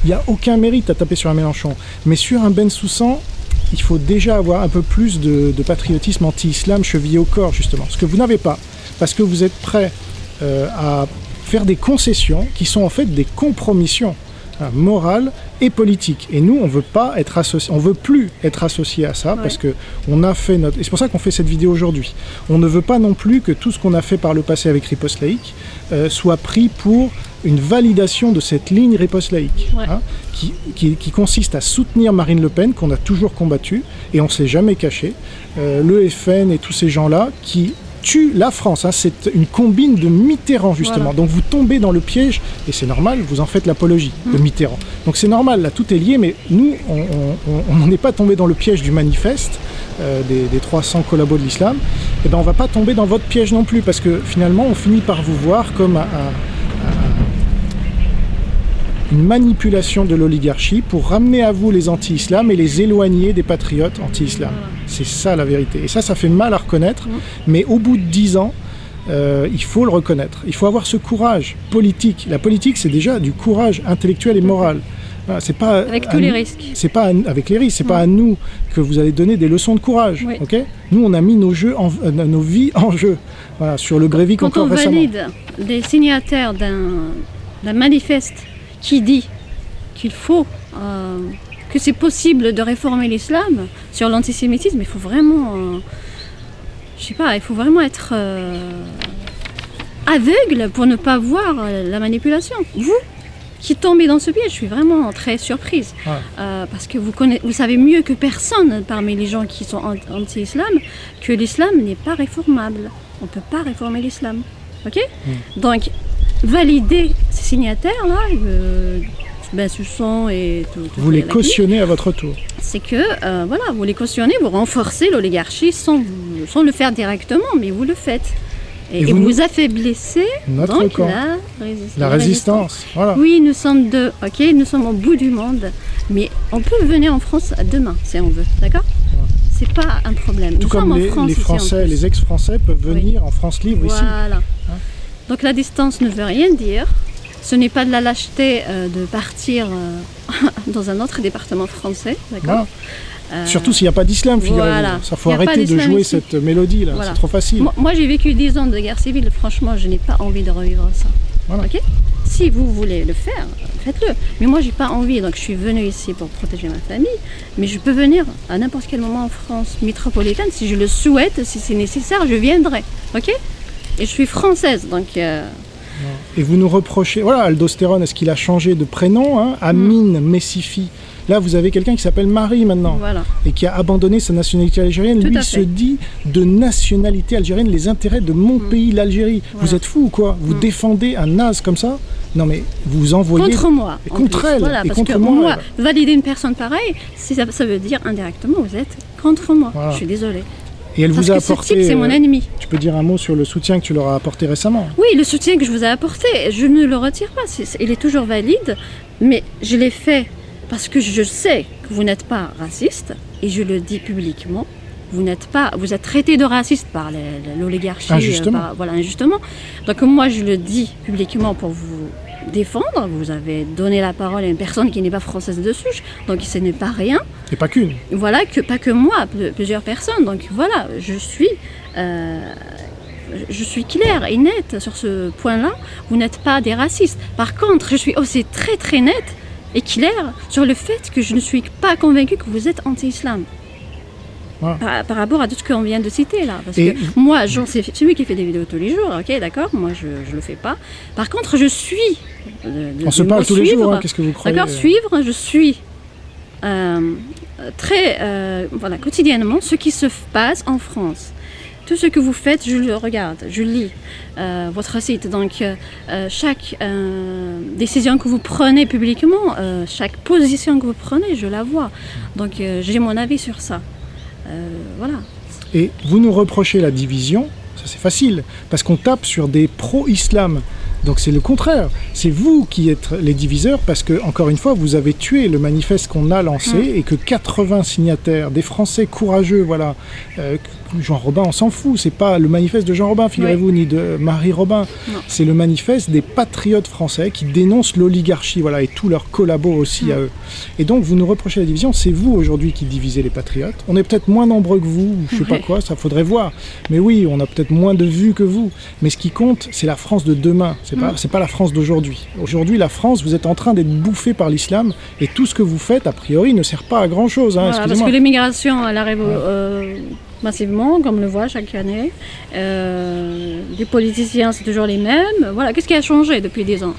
il n'y a aucun mérite à taper sur un Mélenchon. Mais sur un Bensoussan, il faut déjà avoir un peu plus de patriotisme anti-islam chevillé au corps, justement. Ce que vous n'avez pas, parce que vous êtes prêts à faire des concessions qui sont en fait des compromissions morales et politiques. Et nous, on veut pas être associé, on veut plus être associé à ça, parce que on a fait notre... Et c'est pour ça qu'on fait cette vidéo aujourd'hui. On ne veut pas non plus que tout ce qu'on a fait par le passé avec Riposte Laïque soit pris pour une validation de cette ligne Riposte Laïque, qui consiste à soutenir Marine Le Pen, qu'on a toujours combattu, et on ne s'est jamais caché, le FN et tous ces gens-là qui tuent la France. C'est une combine de Mitterrand, justement. Voilà. Donc vous tombez dans le piège, et c'est normal, vous en faites l'apologie de Mitterrand. Donc c'est normal, là, tout est lié, mais nous, on n'en est pas tombé dans le piège du manifeste, des 300 collabos de l'islam. Et ben on ne va pas tomber dans votre piège non plus, parce que finalement, on finit par vous voir comme une manipulation de l'oligarchie pour ramener à vous les anti-islam et les éloigner des patriotes anti-islam. C'est ça la vérité. Et ça fait mal à reconnaître, mais au bout de 10 ans, il faut le reconnaître. Il faut avoir ce courage politique. La politique, c'est déjà du courage intellectuel et moral. Voilà, c'est pas avec tous les risques. C'est pas avec les risques. C'est pas à nous que vous allez donner des leçons de courage. Oui. Okay, nous, on a mis nos vies en jeu. Voilà, sur le Breivik encore récemment. Quand on valide des signataires d'un manifeste qui dit qu'il faut, que c'est possible de réformer l'islam sur l'antisémitisme, il faut vraiment, il faut vraiment être aveugle pour ne pas voir la manipulation. Vous qui tombez dans ce piège, je suis vraiment très surprise, parce que vous savez mieux que personne parmi les gens qui sont anti-islam que l'islam n'est pas réformable. On ne peut pas réformer l'islam. Ok ? Donc, valider ces signataires-là, Bensoussan et tout. Vous les cautionnez à votre tour. C'est que, vous les cautionnez, vous renforcez l'oligarchie sans le faire directement, mais vous le faites. Et vous affaiblissez donc camp. La résistance. Voilà. Oui, nous sommes nous sommes au bout du monde, mais on peut venir en France demain, si on veut, d'accord ? C'est pas un problème. Tout comme les Français, les ex-Français peuvent venir en France libre ici. Voilà. Donc la distance ne veut rien dire. Ce n'est pas de la lâcheté de partir dans un autre département français, d'accord ? Surtout s'il n'y a pas d'islam, figurez-vous. Voilà. Ça, faut arrêter de jouer ici. cette mélodie là, Voilà. c'est trop facile. Moi, j'ai vécu 10 ans de guerre civile, franchement, je n'ai pas envie de revivre ça. Voilà. Ok. Si vous voulez le faire, faites-le. Mais moi, j'ai pas envie, donc je suis venue ici pour protéger ma famille. Mais je peux venir à n'importe quel moment en France métropolitaine, si je le souhaite, si c'est nécessaire, je viendrai. Ok. Et je suis française, donc. Et vous nous reprochez, voilà, Aldostérone, est-ce qu'il a changé de prénom, hein, Amine Messifi. Là, vous avez quelqu'un qui s'appelle Marie maintenant, Voilà. et qui a abandonné sa nationalité algérienne. Tout Lui à se fait. dit de nationalité algérienne, les intérêts de mon pays, l'Algérie. Voilà. Vous êtes fou ou quoi? Vous défendez un naze comme ça? Non mais vous envoyez... Contre moi. Et en contre plus. elle, Voilà, et parce contre que moi. valider une personne pareille, ça veut dire indirectement, vous êtes contre moi. Voilà. Je suis désolée. Et elle Parce vous a que ce apporté... type, c'est mon ennemi. Tu peux dire un mot sur le soutien que tu leur as apporté récemment? Oui, le soutien que je vous ai apporté, je ne le retire pas. Il est toujours valide, mais je l'ai fait parce que je sais que vous n'êtes pas raciste, et je le dis publiquement. Vous êtes traité de raciste par l'oligarchie. Injustement. Voilà, injustement. Donc moi, je le dis publiquement pour vous défendre. Vous avez donné la parole à une personne qui n'est pas française dessus, donc ce n'est pas rien. Et pas qu'une. Voilà, pas que moi, plusieurs personnes. Donc voilà, je suis claire et nette sur ce point-là. Vous n'êtes pas des racistes. Par contre, je suis aussi très très nette et claire sur le fait que je ne suis pas convaincue que vous êtes anti-islam. Voilà. Par rapport à tout ce qu'on vient de citer là. Parce Et- que moi, c'est lui qui fait des vidéos tous les jours, ok, d'accord, moi je le fais pas. Par contre, je suis. On se parle tous les jours, hein, qu'est-ce que vous croyez? D'accord, suivre, je suis voilà, quotidiennement ce qui se passe en France. Tout ce que vous faites, je le regarde, je lis votre site. Donc, chaque décision que vous prenez publiquement, chaque position que vous prenez, je la vois. Donc, j'ai mon avis sur ça. Voilà. Et vous nous reprochez la division, ça c'est facile, parce qu'on tape sur des pro-islam. Donc c'est le contraire, c'est vous qui êtes les diviseurs, parce que, encore une fois, vous avez tué le manifeste qu'on a lancé, et que 80 signataires, des Français courageux, voilà, Jean Robin, on s'en fout, c'est pas le manifeste de Jean Robin, figurez-vous, ni de Marie Robin, c'est le manifeste des patriotes français qui dénoncent l'oligarchie, voilà, et tous leurs collabos aussi à eux. Et donc vous nous reprochez la division, c'est vous aujourd'hui qui divisez les patriotes. On est peut-être moins nombreux que vous, ou je sais pas quoi, ça faudrait voir. Mais oui, on a peut-être moins de vues que vous. Mais ce qui compte, c'est la France de demain, c'est pas la France d'aujourd'hui. Aujourd'hui, la France, vous êtes en train d'être bouffé par l'islam, et tout ce que vous faites, a priori, ne sert pas à grand-chose. Hein, Voilà, parce excusez-moi. que l'immigration, elle arrive massivement, comme on le voit chaque année. Les politiciens, c'est toujours les mêmes. Voilà, qu'est-ce qui a changé depuis 10 ans?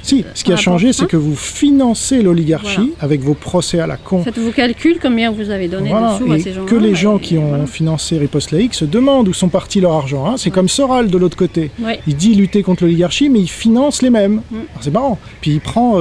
Si, ce qui a par changé, rapport, c'est que vous financez l'oligarchie Voilà. avec vos procès à la con. Faites vos calculs, combien vous avez donné Voilà, de sous à et ces gens-là. que les gens et qui ont voilà. financé Riposte Laïque se demandent où sont partis leur argent. Hein. C'est comme Soral de l'autre côté. Oui. Il dit lutter contre l'oligarchie, mais il finance les mêmes. Alors, c'est marrant. Puis il prend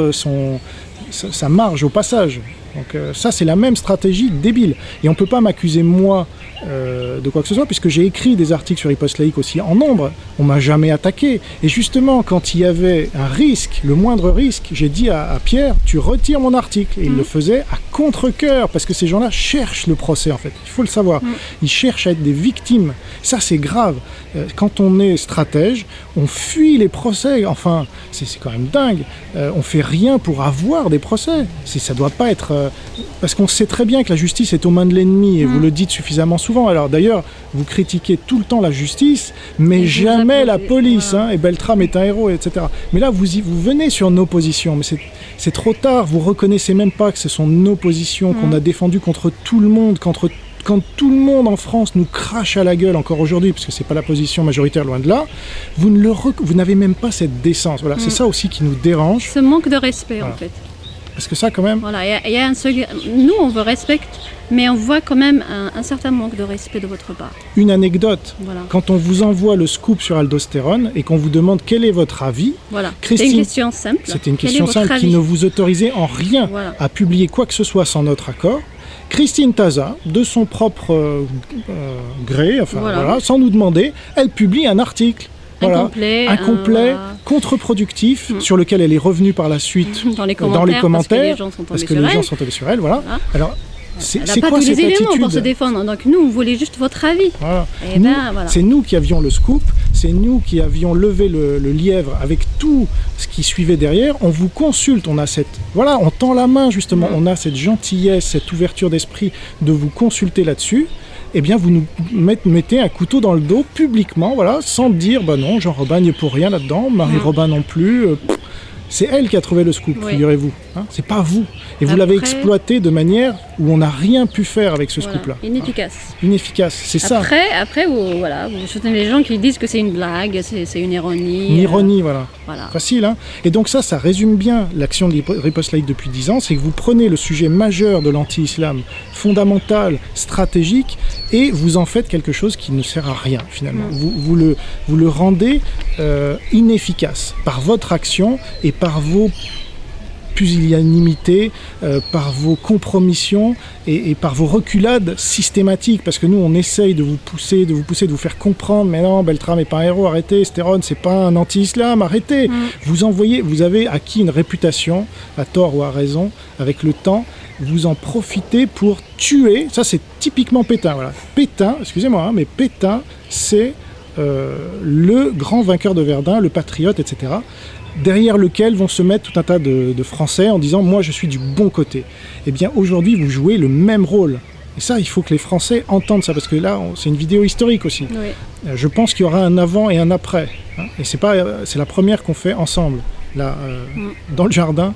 sa marge au passage. Donc ça, c'est la même stratégie débile. Et on ne peut pas m'accuser, moi, de quoi que ce soit, puisque j'ai écrit des articles sur Riposte Laïque aussi en nombre. On m'a jamais attaqué. Et justement, quand il y avait un risque, le moindre risque, j'ai dit à Pierre, tu retires mon article. Et il le faisait à contre-cœur, parce que ces gens-là cherchent le procès, en fait. Il faut le savoir. Ils cherchent à être des victimes. Ça, c'est grave. Quand on est stratège, on fuit les procès. Enfin, c'est quand même dingue. On fait rien pour avoir des procès. Ça doit pas être... parce qu'on sait très bien que la justice est aux mains de l'ennemi, et vous le dites suffisamment souvent. Alors d'ailleurs, vous critiquez tout le temps la justice, mais jamais la police. Voilà. Hein, et Beltrame est un héros, etc. Mais là, vous venez sur nos positions, mais c'est trop tard. Vous reconnaissez même pas que ce sont nos positions qu'on a défendues contre tout le monde, quand tout le monde en France nous crache à la gueule encore aujourd'hui, parce que c'est pas la position majoritaire, loin de là, vous n'avez même pas cette décence. Voilà, c'est ça aussi qui nous dérange, Ce manque de respect, Voilà. en fait. parce que ça, quand même, Voilà, nous, on vous respecte, mais on voit quand même un certain manque de respect de votre part. une anecdote. Voilà. Quand on vous envoie le scoop sur Aldostérone et qu'on vous demande quel est votre avis, Voilà. Christine, C'était une question simple. c'était une Quel est question votre simple qui avis? ne vous autorisait en rien Voilà. à publier quoi que ce soit sans notre accord. Christine Taza, de son propre gré, enfin Voilà. voilà, sans nous demander, elle publie un article. Voilà, Incomplet, incomplet, voilà. contre-productif, sur lequel elle est revenue par la suite Dans les commentaires, parce que les gens sont tombés parce que sur les gens elle. sont tombés sur elle, voilà. Voilà. Alors, C'est Elle n'a pas quoi tous les cette éléments attitude? pour se défendre. Donc nous, on voulait juste votre avis. Voilà. Et Nous, voilà. C'est nous qui avions le scoop, c'est nous qui avions levé le lièvre avec tout ce qui suivait derrière. On vous consulte, on a on tend la main justement, on a cette gentillesse, cette ouverture d'esprit de vous consulter là-dessus. Eh bien, vous nous mettez un couteau dans le dos publiquement, voilà, sans dire, bah non, Jean Robin n'y est pour rien là-dedans, Marie Robin non plus. C'est elle qui a trouvé le scoop, figurez-vous. Hein, c'est pas vous. Et vous l'avez exploité de manière où on n'a rien pu faire avec ce scoop-là. Inefficace. Inefficace, c'est ça. Après vous soutenez les gens qui disent que c'est une blague, c'est une ironie. Une ironie, voilà. Facile, hein. Et donc ça résume bien l'action de Riposte Laïque depuis 10 ans, c'est que vous prenez le sujet majeur de l'anti-islam, fondamental, stratégique, et vous en faites quelque chose qui ne sert à rien, finalement. Vous le rendez inefficace par votre action et par vos pusillanimités, par vos compromissions et par vos reculades systématiques, parce que nous on essaye de vous pousser, de vous faire comprendre, mais non, Beltrame n'est pas un héros, arrêtez, Stéphane c'est pas un anti-islam, arrêtez. Vous avez acquis une réputation, à tort ou à raison, avec le temps, vous en profitez pour tuer, ça c'est typiquement Pétain, voilà. Pétain, excusez-moi, hein, mais Pétain c'est le grand vainqueur de Verdun, le patriote, etc., derrière lequel vont se mettre tout un tas de Français en disant « moi je suis du bon côté ». Eh bien aujourd'hui vous jouez le même rôle. Et ça, il faut que les Français entendent ça, parce que là, c'est une vidéo historique aussi. Oui. Je pense qu'il y aura un avant et un après. Hein, et c'est la première qu'on fait ensemble, là, dans le jardin,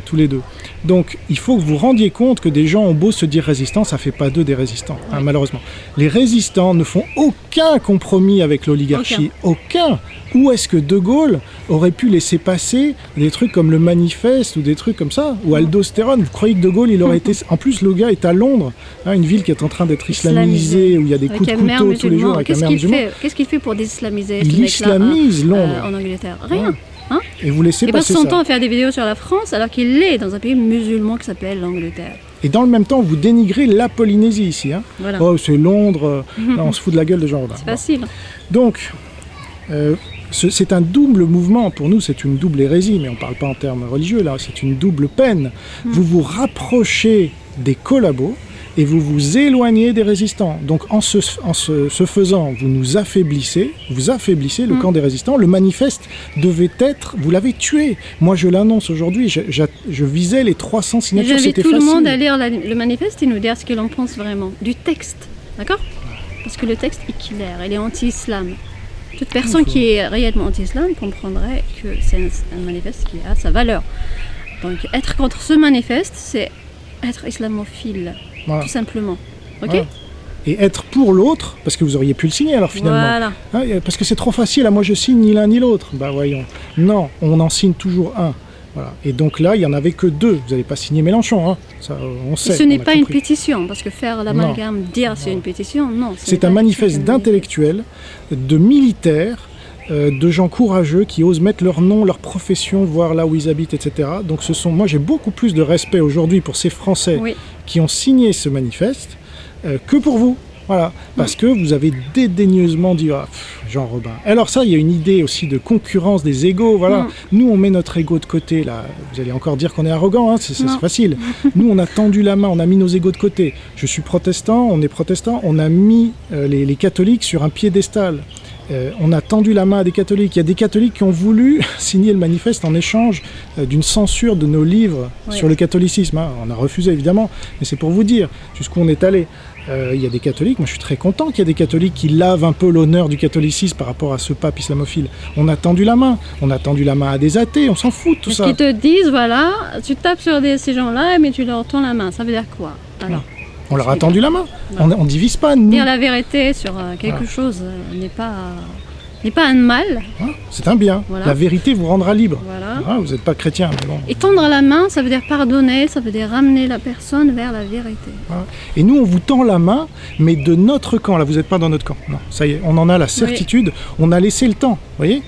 tous les deux. Donc, il faut que vous rendiez compte que des gens ont beau se dire résistants, ça ne fait pas d'eux des résistants, hein, malheureusement. Les résistants ne font aucun compromis avec l'oligarchie. Aucun. Où est-ce que De Gaulle aurait pu laisser passer des trucs comme le Manifeste ou des trucs comme ça, ou aldostérone? Vous croyez que De Gaulle, il aurait été... En plus, le gars est à Londres, hein, une ville qui est en train d'être islamisée, où il y a des coups de couteau tous les jours avec un maire musulman. Qu'est-ce qu'il fait pour désislamiser Il islamise Londres. En Angleterre? Rien. Hein? Et vous laissez passer ça. Il passe son temps à faire des vidéos sur la France, alors qu'il est dans un pays musulman qui s'appelle l'Angleterre. Et dans le même temps, vous dénigrez la Polynésie ici. Hein. Voilà. Oh, c'est Londres, là, on se fout de la gueule de Jean Robin. C'est facile. Donc... c'est un double mouvement, pour nous c'est une double hérésie, mais on ne parle pas en termes religieux là, c'est une double peine. Vous vous rapprochez des collabos et vous vous éloignez des résistants. Donc en ce faisant, vous nous affaiblissez, le camp des résistants. Le manifeste devait être, vous l'avez tué. Moi je l'annonce aujourd'hui, je visais les 300 signatures, c'était facile. J'invite tout le monde à lire le manifeste et nous dire ce que l'on pense vraiment du texte, d'accord? Parce que le texte est clair, il est anti-islam. Toute personne qui est réellement anti-islam comprendrait que c'est un manifeste qui a sa valeur. Donc être contre ce manifeste, c'est être islamophile, tout simplement. Ok? Voilà. Et être pour l'autre, parce que vous auriez pu le signer alors finalement. Voilà. Hein, parce que c'est trop facile, moi je signe ni l'un ni l'autre. Bah voyons. Non, on en signe toujours un. Voilà. Et donc là, il n'y en avait que 2. Vous n'allez pas signer Mélenchon, hein. Ça, on sait. Et ce n'est pas une pétition, parce que faire l'amalgame, dire c'est une pétition, non. C'est un manifeste d'intellectuels, de militaires, de gens courageux qui osent mettre leur nom, leur profession, voir là où ils habitent, etc. Donc moi j'ai beaucoup plus de respect aujourd'hui pour ces Français qui ont signé ce manifeste que pour vous. Voilà, parce que vous avez dédaigneusement dit Jean Robin. Alors ça, il y a une idée aussi de concurrence des égos. Voilà, nous on met notre ego de côté. Là, vous allez encore dire qu'on est arrogant, hein, c'est facile. Nous on a tendu la main, on a mis nos égos de côté. Je suis protestant, on est protestant, on a mis les catholiques sur un piédestal. On a tendu la main à des catholiques. Il y a des catholiques qui ont voulu signer le manifeste en échange d'une censure de nos livres sur le catholicisme. Hein. On a refusé évidemment, mais c'est pour vous dire jusqu'où on est allé. Il y a des catholiques, moi je suis très content qu'il y ait des catholiques qui lavent un peu l'honneur du catholicisme par rapport à ce pape islamophile. On a tendu la main à des athées, on s'en fout de tout ça. Qui te disent, voilà, tu tapes sur ces gens-là, mais tu leur tends la main, ça veut dire quoi? Alors, on leur a tendu la main, on divise pas, nous. Dire la vérité sur quelque chose n'est pas un mal. C'est un bien. Voilà. La vérité vous rendra libre. Voilà. Vous n'êtes pas chrétien. Mais bon. Et tendre la main, ça veut dire pardonner, ça veut dire ramener la personne vers la vérité. Voilà. Et nous, on vous tend la main, mais de notre camp. Là, vous n'êtes pas dans notre camp. Non, ça y est, on en a la certitude. Oui. On a laissé le temps. Vous voyez,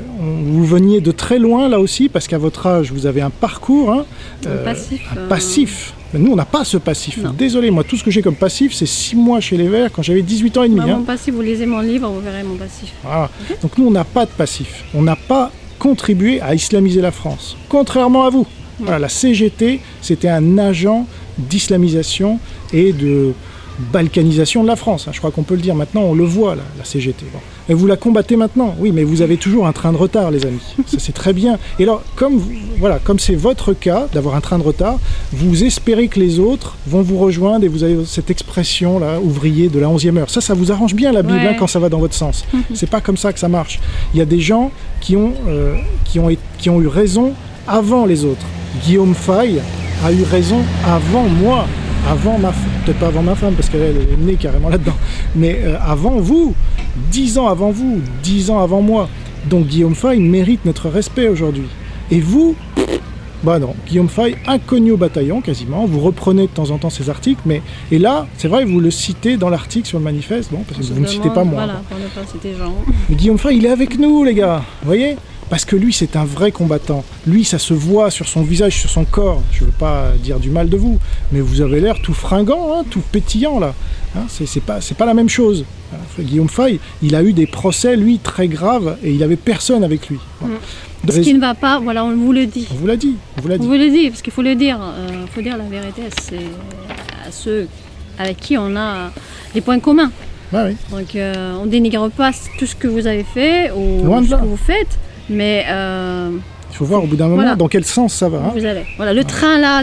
vous veniez de très loin, là aussi, parce qu'à votre âge, vous avez un parcours. Hein, un passif. Mais nous, on n'a pas ce passif. Non. Désolé, moi, tout ce que j'ai comme passif, c'est 6 mois chez les Verts quand j'avais 18 ans et demi. Mon passif, vous lisez mon livre, vous verrez mon passif. Voilà. Okay. Donc nous, on n'a pas de passif. On n'a pas contribué à islamiser la France. Contrairement à vous. Voilà, la CGT, c'était un agent d'islamisation et de balkanisation de la France. Je crois qu'on peut le dire maintenant, on le voit, la CGT. Bon. Et vous la combattez maintenant, oui, mais vous avez toujours un train de retard, les amis. Ça, c'est très bien. Et alors, comme c'est votre cas, d'avoir un train de retard, vous espérez que les autres vont vous rejoindre et vous avez cette expression-là, ouvrier de la 11e heure. Ça vous arrange bien, la Bible, quand ça va dans votre sens. C'est pas comme ça que ça marche. Il y a des gens qui ont eu raison avant les autres. Guillaume Faye a eu raison avant moi. Peut-être pas avant ma femme, parce qu'elle est née carrément là-dedans, mais avant vous, 10 ans avant vous, 10 ans avant moi. Donc Guillaume Faye mérite notre respect aujourd'hui. Et vous, bah non, Guillaume Faye, inconnu au bataillon quasiment, vous reprenez de temps en temps ses articles, et là, c'est vrai, vous le citez dans l'article sur le manifeste, bon, parce que vous ne me citez pas moi. Voilà, pour ne pas citer Jean. Mais Guillaume Faye, il est avec nous, les gars, vous voyez ? Parce que lui, c'est un vrai combattant. Lui, ça se voit sur son visage, sur son corps. Je ne veux pas dire du mal de vous, mais vous avez l'air tout fringant, tout pétillant, là. C'est pas la même chose. Guillaume Faye, il a eu des procès, lui, très graves, et il n'avait personne avec lui. Ce qui ne va pas, voilà, on vous le dit. On vous l'a dit. On vous le dit, parce qu'il faut le dire. Il faut dire la vérité à ceux avec qui on a des points communs. Ah oui. Donc, on ne dénigre pas tout ce que vous avez fait ou Loin de ce là. que vous faites. Mais il faut voir au bout d'un moment dans quel sens ça va. Vous allez. Voilà, le train là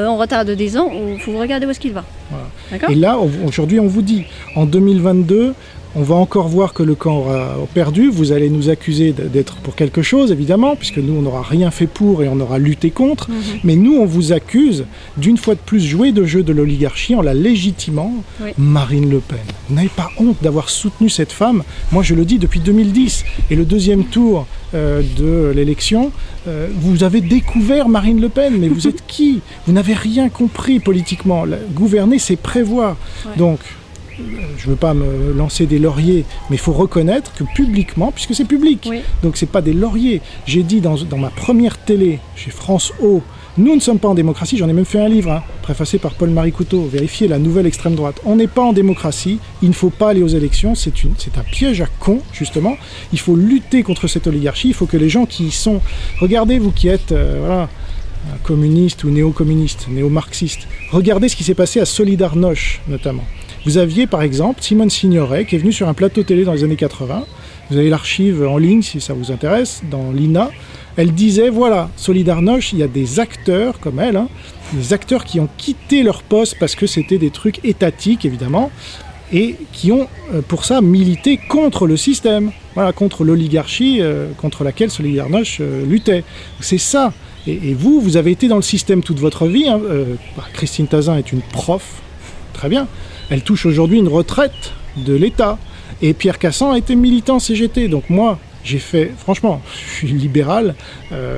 en retard de 10 ans, il faut regarder où est-ce qu'il va. Voilà. D'accord ? Et là, aujourd'hui, on vous dit, en 2022, on va encore voir que le camp aura perdu. Vous allez nous accuser d'être pour quelque chose, évidemment, puisque nous, on n'aura rien fait pour et on aura lutté contre. Mais nous, on vous accuse d'une fois de plus jouer de jeu de l'oligarchie en la légitimant. Oui. Marine Le Pen. Vous n'avez pas honte d'avoir soutenu cette femme. Moi, je le dis depuis 2010. Et le deuxième tour de l'élection, vous avez découvert Marine Le Pen. Mais vous êtes qui ? Vous n'avez rien compris politiquement. Gouverner, c'est prévoir. Ouais. Donc, je ne veux pas me lancer des lauriers, mais il faut reconnaître que publiquement, puisque c'est public, donc c'est pas des lauriers. J'ai dit dans ma première télé, chez France O, nous ne sommes pas en démocratie, j'en ai même fait un livre, préfacé par Paul-Marie Couteau, vérifiez la nouvelle extrême droite. On n'est pas en démocratie, il ne faut pas aller aux élections, c'est un piège à con, justement. Il faut lutter contre cette oligarchie, il faut que les gens qui y sont... Regardez, vous qui êtes, communiste ou néo-communiste, néo-marxiste, regardez ce qui s'est passé à Solidarność, notamment. Vous aviez par exemple Simone Signoret qui est venue sur un plateau télé dans les années 80. Vous avez l'archive en ligne si ça vous intéresse, dans l'INA. Elle disait, voilà, Solidarność, il y a des acteurs comme elle, des acteurs qui ont quitté leur poste parce que c'était des trucs étatiques évidemment, et qui ont pour ça milité contre le système, voilà, contre l'oligarchie contre laquelle Solidarność luttait. C'est ça. Et vous avez été dans le système toute votre vie. Christine Tazin est une prof, très bien. Elle touche aujourd'hui une retraite de l'État. Et Pierre Cassan a été militant CGT. Donc moi, j'ai fait, franchement, je suis libéral,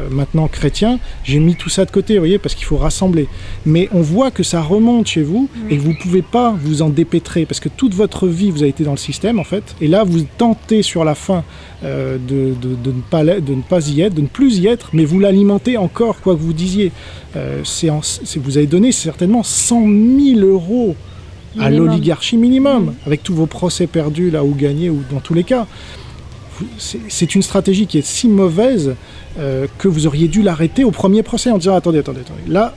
maintenant chrétien, j'ai mis tout ça de côté, vous voyez, parce qu'il faut rassembler. Mais on voit que ça remonte chez vous et que vous ne pouvez pas vous en dépêtrer, parce que toute votre vie, vous avez été dans le système, en fait. Et là, vous tentez sur la fin de ne pas y être, de ne plus y être, mais vous l'alimentez encore, quoi que vous disiez. Vous avez donné certainement 100 000 euros à l'oligarchie minimum, avec tous vos procès perdus là ou gagnés, ou dans tous les cas. C'est une stratégie qui est si mauvaise que vous auriez dû l'arrêter au premier procès en disant attendez. Là,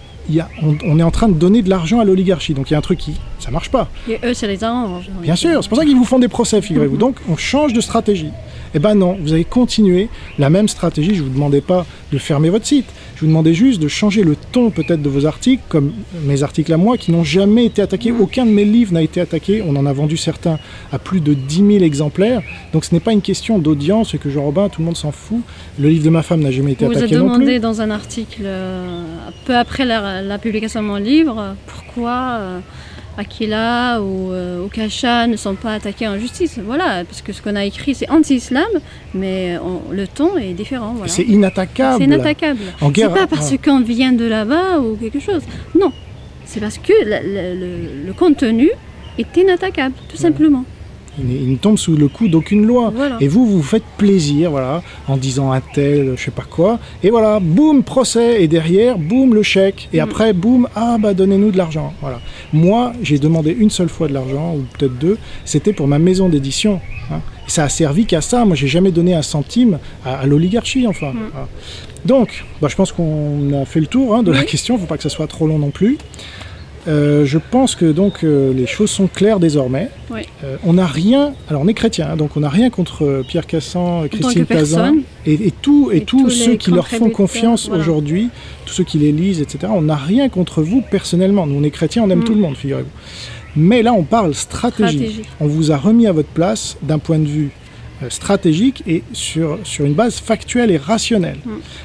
on est en train de donner de l'argent à l'oligarchie, donc il y a un truc ça marche pas. Et eux, c'est les arrange. Bien sûr, c'est pour ça qu'ils vous font des procès, figurez-vous. Donc on change de stratégie. Eh ben non, vous avez continué la même stratégie. Je ne vous demandais pas de fermer votre site. Je vous demandais juste de changer le ton peut-être de vos articles, comme mes articles à moi, qui n'ont jamais été attaqués. Aucun de mes livres n'a été attaqué. On en a vendu certains à plus de 10 000 exemplaires. Donc ce n'est pas une question d'audience et que Jean Robin, tout le monde s'en fout. Le livre de ma femme n'a jamais été attaqué non plus. Vous avez demandé dans un article, peu après la publication de mon livre, pourquoi... Aquila ou Kacha ne sont pas attaqués en justice. Voilà, parce que ce qu'on a écrit, c'est anti-islam, mais le ton est différent. Voilà. C'est inattaquable. C'est inattaquable. C'est pas parce qu'on vient de là-bas ou quelque chose. Non, c'est parce que le contenu est inattaquable, tout simplement. Il ne tombe sous le coup d'aucune loi. Voilà. Et vous faites plaisir, voilà, en disant un tel, je sais pas quoi. Et voilà, boum, procès. Et derrière, boum, le chèque. Et après, boum, donnez-nous de l'argent. Voilà. Moi, j'ai demandé une seule fois de l'argent, ou peut-être deux. C'était pour ma maison d'édition. Et ça a servi qu'à ça. Moi, j'ai jamais donné un centime à l'oligarchie, enfin. Voilà. Donc, je pense qu'on a fait le tour de la question. Il ne faut pas que ça soit trop long non plus. Je pense que donc les choses sont claires désormais. Oui. On n'a rien, alors on est chrétien, hein, donc on n'a rien contre Pierre Cassan, Christine Tazin et tous ceux qui leur font confiance aujourd'hui, tous ceux qui les lisent, etc. On n'a rien contre vous personnellement. Nous on est chrétiens, on aime tout le monde, figurez-vous. Mais là on parle stratégie. On vous a remis à votre place d'un point de vue stratégique et sur une base factuelle et rationnelle.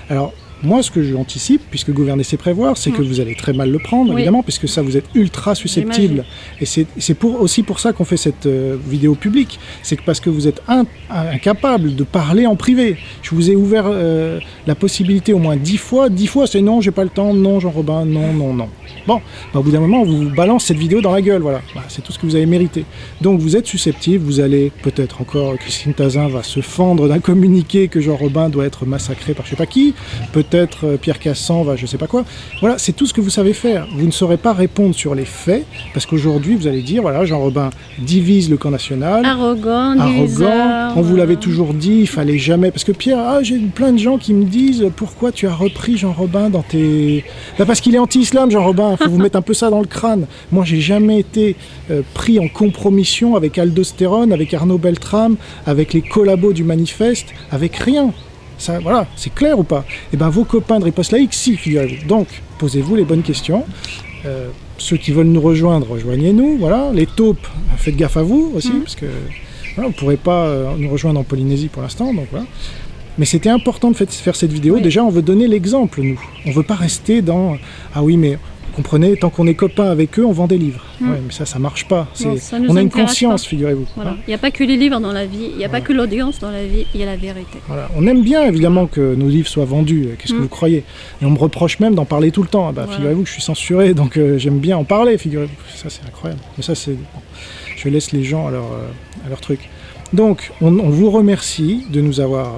Alors moi, ce que j'anticipe, puisque gouverner c'est prévoir, c'est que vous allez très mal le prendre, évidemment, puisque ça, vous êtes ultra susceptible. Et c'est aussi pour ça qu'on fait cette vidéo publique. C'est que parce que vous êtes incapable de parler en privé. Je vous ai ouvert la possibilité au moins 10 fois. 10 fois, c'est non, j'ai pas le temps, non, Jean-Robin, non, non, non. Bon, au bout d'un moment, on vous balance cette vidéo dans la gueule, voilà. C'est tout ce que vous avez mérité. Donc, vous êtes susceptible, vous allez peut-être encore, Christine Tazin va se fendre d'un communiqué que Jean-Robin doit être massacré par je sais pas qui, peut-être Pierre Cassan va je sais pas quoi. Voilà, c'est tout ce que vous savez faire. Vous ne saurez pas répondre sur les faits, parce qu'aujourd'hui, vous allez dire, voilà, Jean-Robin divise le camp national. Arrogant. On vous l'avait toujours dit, il fallait jamais... Parce que Pierre, j'ai plein de gens qui me disent, pourquoi tu as repris Jean-Robin dans tes... parce qu'il est anti-islam, Jean-Robin. Il faut vous mettre un peu ça dans le crâne. Moi, j'ai jamais été pris en compromission avec Aldostérone, avec Arnaud Beltrame, avec les collabos du manifeste, avec rien. Ça, voilà, c'est clair ou pas? Eh bien, vos copains de Riposte Laïque, si, figurez-vous. Donc, posez-vous les bonnes questions. Ceux qui veulent nous rejoindre, rejoignez-nous. Voilà. Les taupes, faites gaffe à vous aussi, parce que voilà, vous ne pourrez pas nous rejoindre en Polynésie pour l'instant. Donc voilà. Mais c'était important de faire cette vidéo. Oui. Déjà, on veut donner l'exemple, nous. On ne veut pas rester dans « Ah oui, mais... » Comprenez, tant qu'on est copains avec eux, on vend des livres. Ouais, mais ça marche pas. On a une conscience, figurez-vous. Voilà. Il n'y a pas que les livres dans la vie, il n'y a pas que l'audience dans la vie, il y a la vérité. Voilà. On aime bien, évidemment, que nos livres soient vendus. Qu'est-ce que vous croyez? Et on me reproche même d'en parler tout le temps. Figurez-vous que je suis censuré, donc j'aime bien en parler, figurez-vous. Ça, c'est incroyable. Mais ça, c'est... Bon. Je laisse les gens à leur truc. Donc, on vous remercie de nous avoir...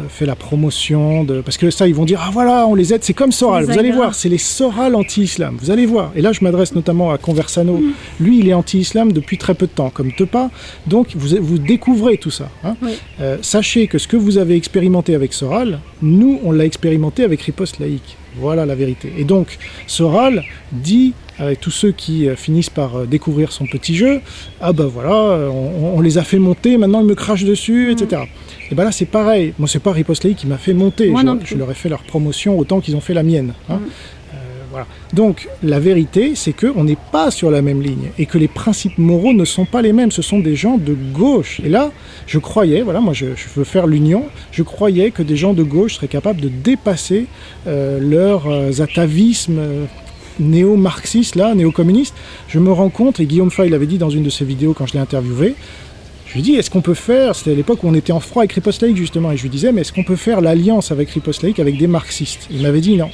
fait la promotion parce que ça ils vont dire voilà on les aide, c'est comme Soral, vous allez voir, c'est les Soral anti-islam, vous allez voir. Et là je m'adresse notamment à Conversano, lui il est anti-islam depuis très peu de temps comme Tepa, donc vous découvrez tout ça, hein. Oui. Sachez que ce que vous avez expérimenté avec Soral, nous on l'a expérimenté avec Riposte Laïque, voilà la vérité. Et donc Soral dit avec tous ceux qui finissent par découvrir son petit jeu, voilà, on les a fait monter, maintenant ils me crachent dessus, etc. Et là c'est pareil, moi c'est pas Riposte Laïque qui m'a fait monter, je leur ai fait leur promotion autant qu'ils ont fait la mienne, hein. Voilà. Donc la vérité c'est qu'on n'est pas sur la même ligne et que les principes moraux ne sont pas les mêmes, ce sont des gens de gauche. Et là je croyais, voilà, moi je veux faire l'union, je croyais que des gens de gauche seraient capables de dépasser leurs atavismes néo-marxistes, là, néo-communistes. Je me rends compte, et Guillaume Fay l'avait dit dans une de ses vidéos quand je l'ai interviewé, je lui dis, est-ce qu'on peut faire, c'était à l'époque où on était en froid avec Riposte Laïque justement, et je lui disais, mais est-ce qu'on peut faire l'alliance avec Riposte Laïque avec des marxistes? Il m'avait dit non.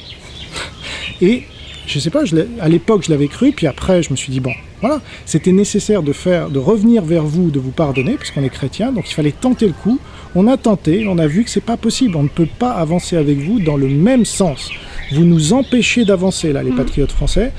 Et je sais pas, à l'époque je l'avais cru, puis après je me suis dit, bon, voilà, c'était nécessaire de revenir vers vous, de vous pardonner, puisqu'on est chrétien, donc il fallait tenter le coup. On a tenté, on a vu que c'est pas possible, on ne peut pas avancer avec vous dans le même sens. Vous nous empêchez d'avancer, là, les patriotes français,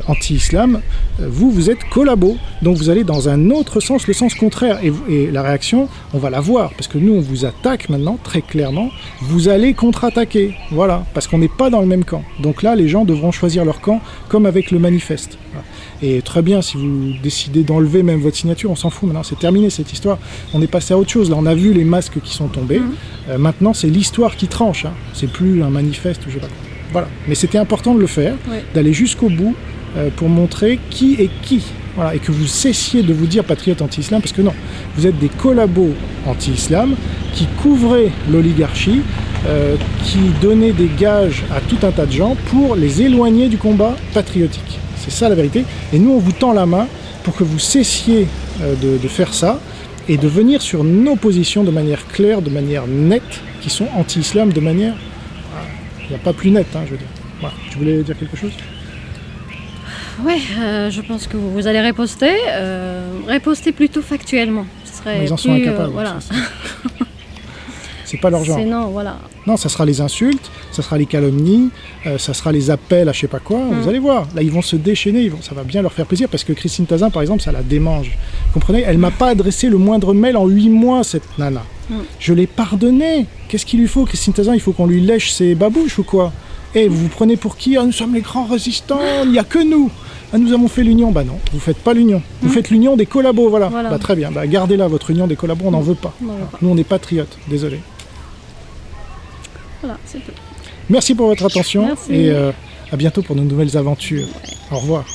anti-islam, vous êtes collabos, donc vous allez dans un autre sens, le sens contraire, et la réaction, on va la voir, parce que nous, on vous attaque maintenant, très clairement, vous allez contre-attaquer, voilà, parce qu'on n'est pas dans le même camp. Donc là, les gens devront choisir leur camp, comme avec le manifeste. Voilà. Et très bien, si vous décidez d'enlever même votre signature, on s'en fout, maintenant c'est terminé cette histoire, on est passé à autre chose, là on a vu les masques qui sont tombés, maintenant c'est l'histoire qui tranche, hein. C'est plus un manifeste ou je sais pas quoi. Voilà, mais c'était important de le faire, d'aller jusqu'au bout pour montrer qui est qui, voilà, et que vous cessiez de vous dire patriote anti-islam, parce que non, vous êtes des collabos anti-islam qui couvraient l'oligarchie, qui donnaient des gages à tout un tas de gens pour les éloigner du combat patriotique. C'est ça la vérité. Et nous, on vous tend la main pour que vous cessiez de faire ça et de venir sur nos positions de manière claire, de manière nette, qui sont anti-islam de manière... Il n'y a pas plus nette, hein, je veux dire. Voilà. Tu voulais dire quelque chose? Oui, je pense que vous allez riposter. Riposter plutôt factuellement. Ce serait ils en sont incapables. Voilà. C'est pas leur genre. Non, voilà. Non, ça sera les insultes, ça sera les calomnies, ça sera les appels à je sais pas quoi. Vous allez voir. Là, ils vont se déchaîner. Ça va bien leur faire plaisir parce que Christine Tazin, par exemple, ça la démange. Vous comprenez? Elle m'a pas adressé le moindre mail en 8 mois, cette nana. Je l'ai pardonnée. Qu'est-ce qu'il lui faut, Christine Tazin? Il faut qu'on lui lèche ses babouches ou quoi? Et vous vous prenez pour qui? Nous sommes les grands résistants, il n'y a que nous. Ah, nous avons fait l'union. Bah non, vous faites pas l'union. Vous faites l'union des collabos, voilà. Voilà. Bah, très bien, bah, gardez-la, votre union des collabos, on n'en veut pas. On n'en veut pas. Nous, on est patriotes, désolé. Voilà, c'est tout. Merci pour votre attention Merci. et à bientôt pour de nouvelles aventures. Au revoir.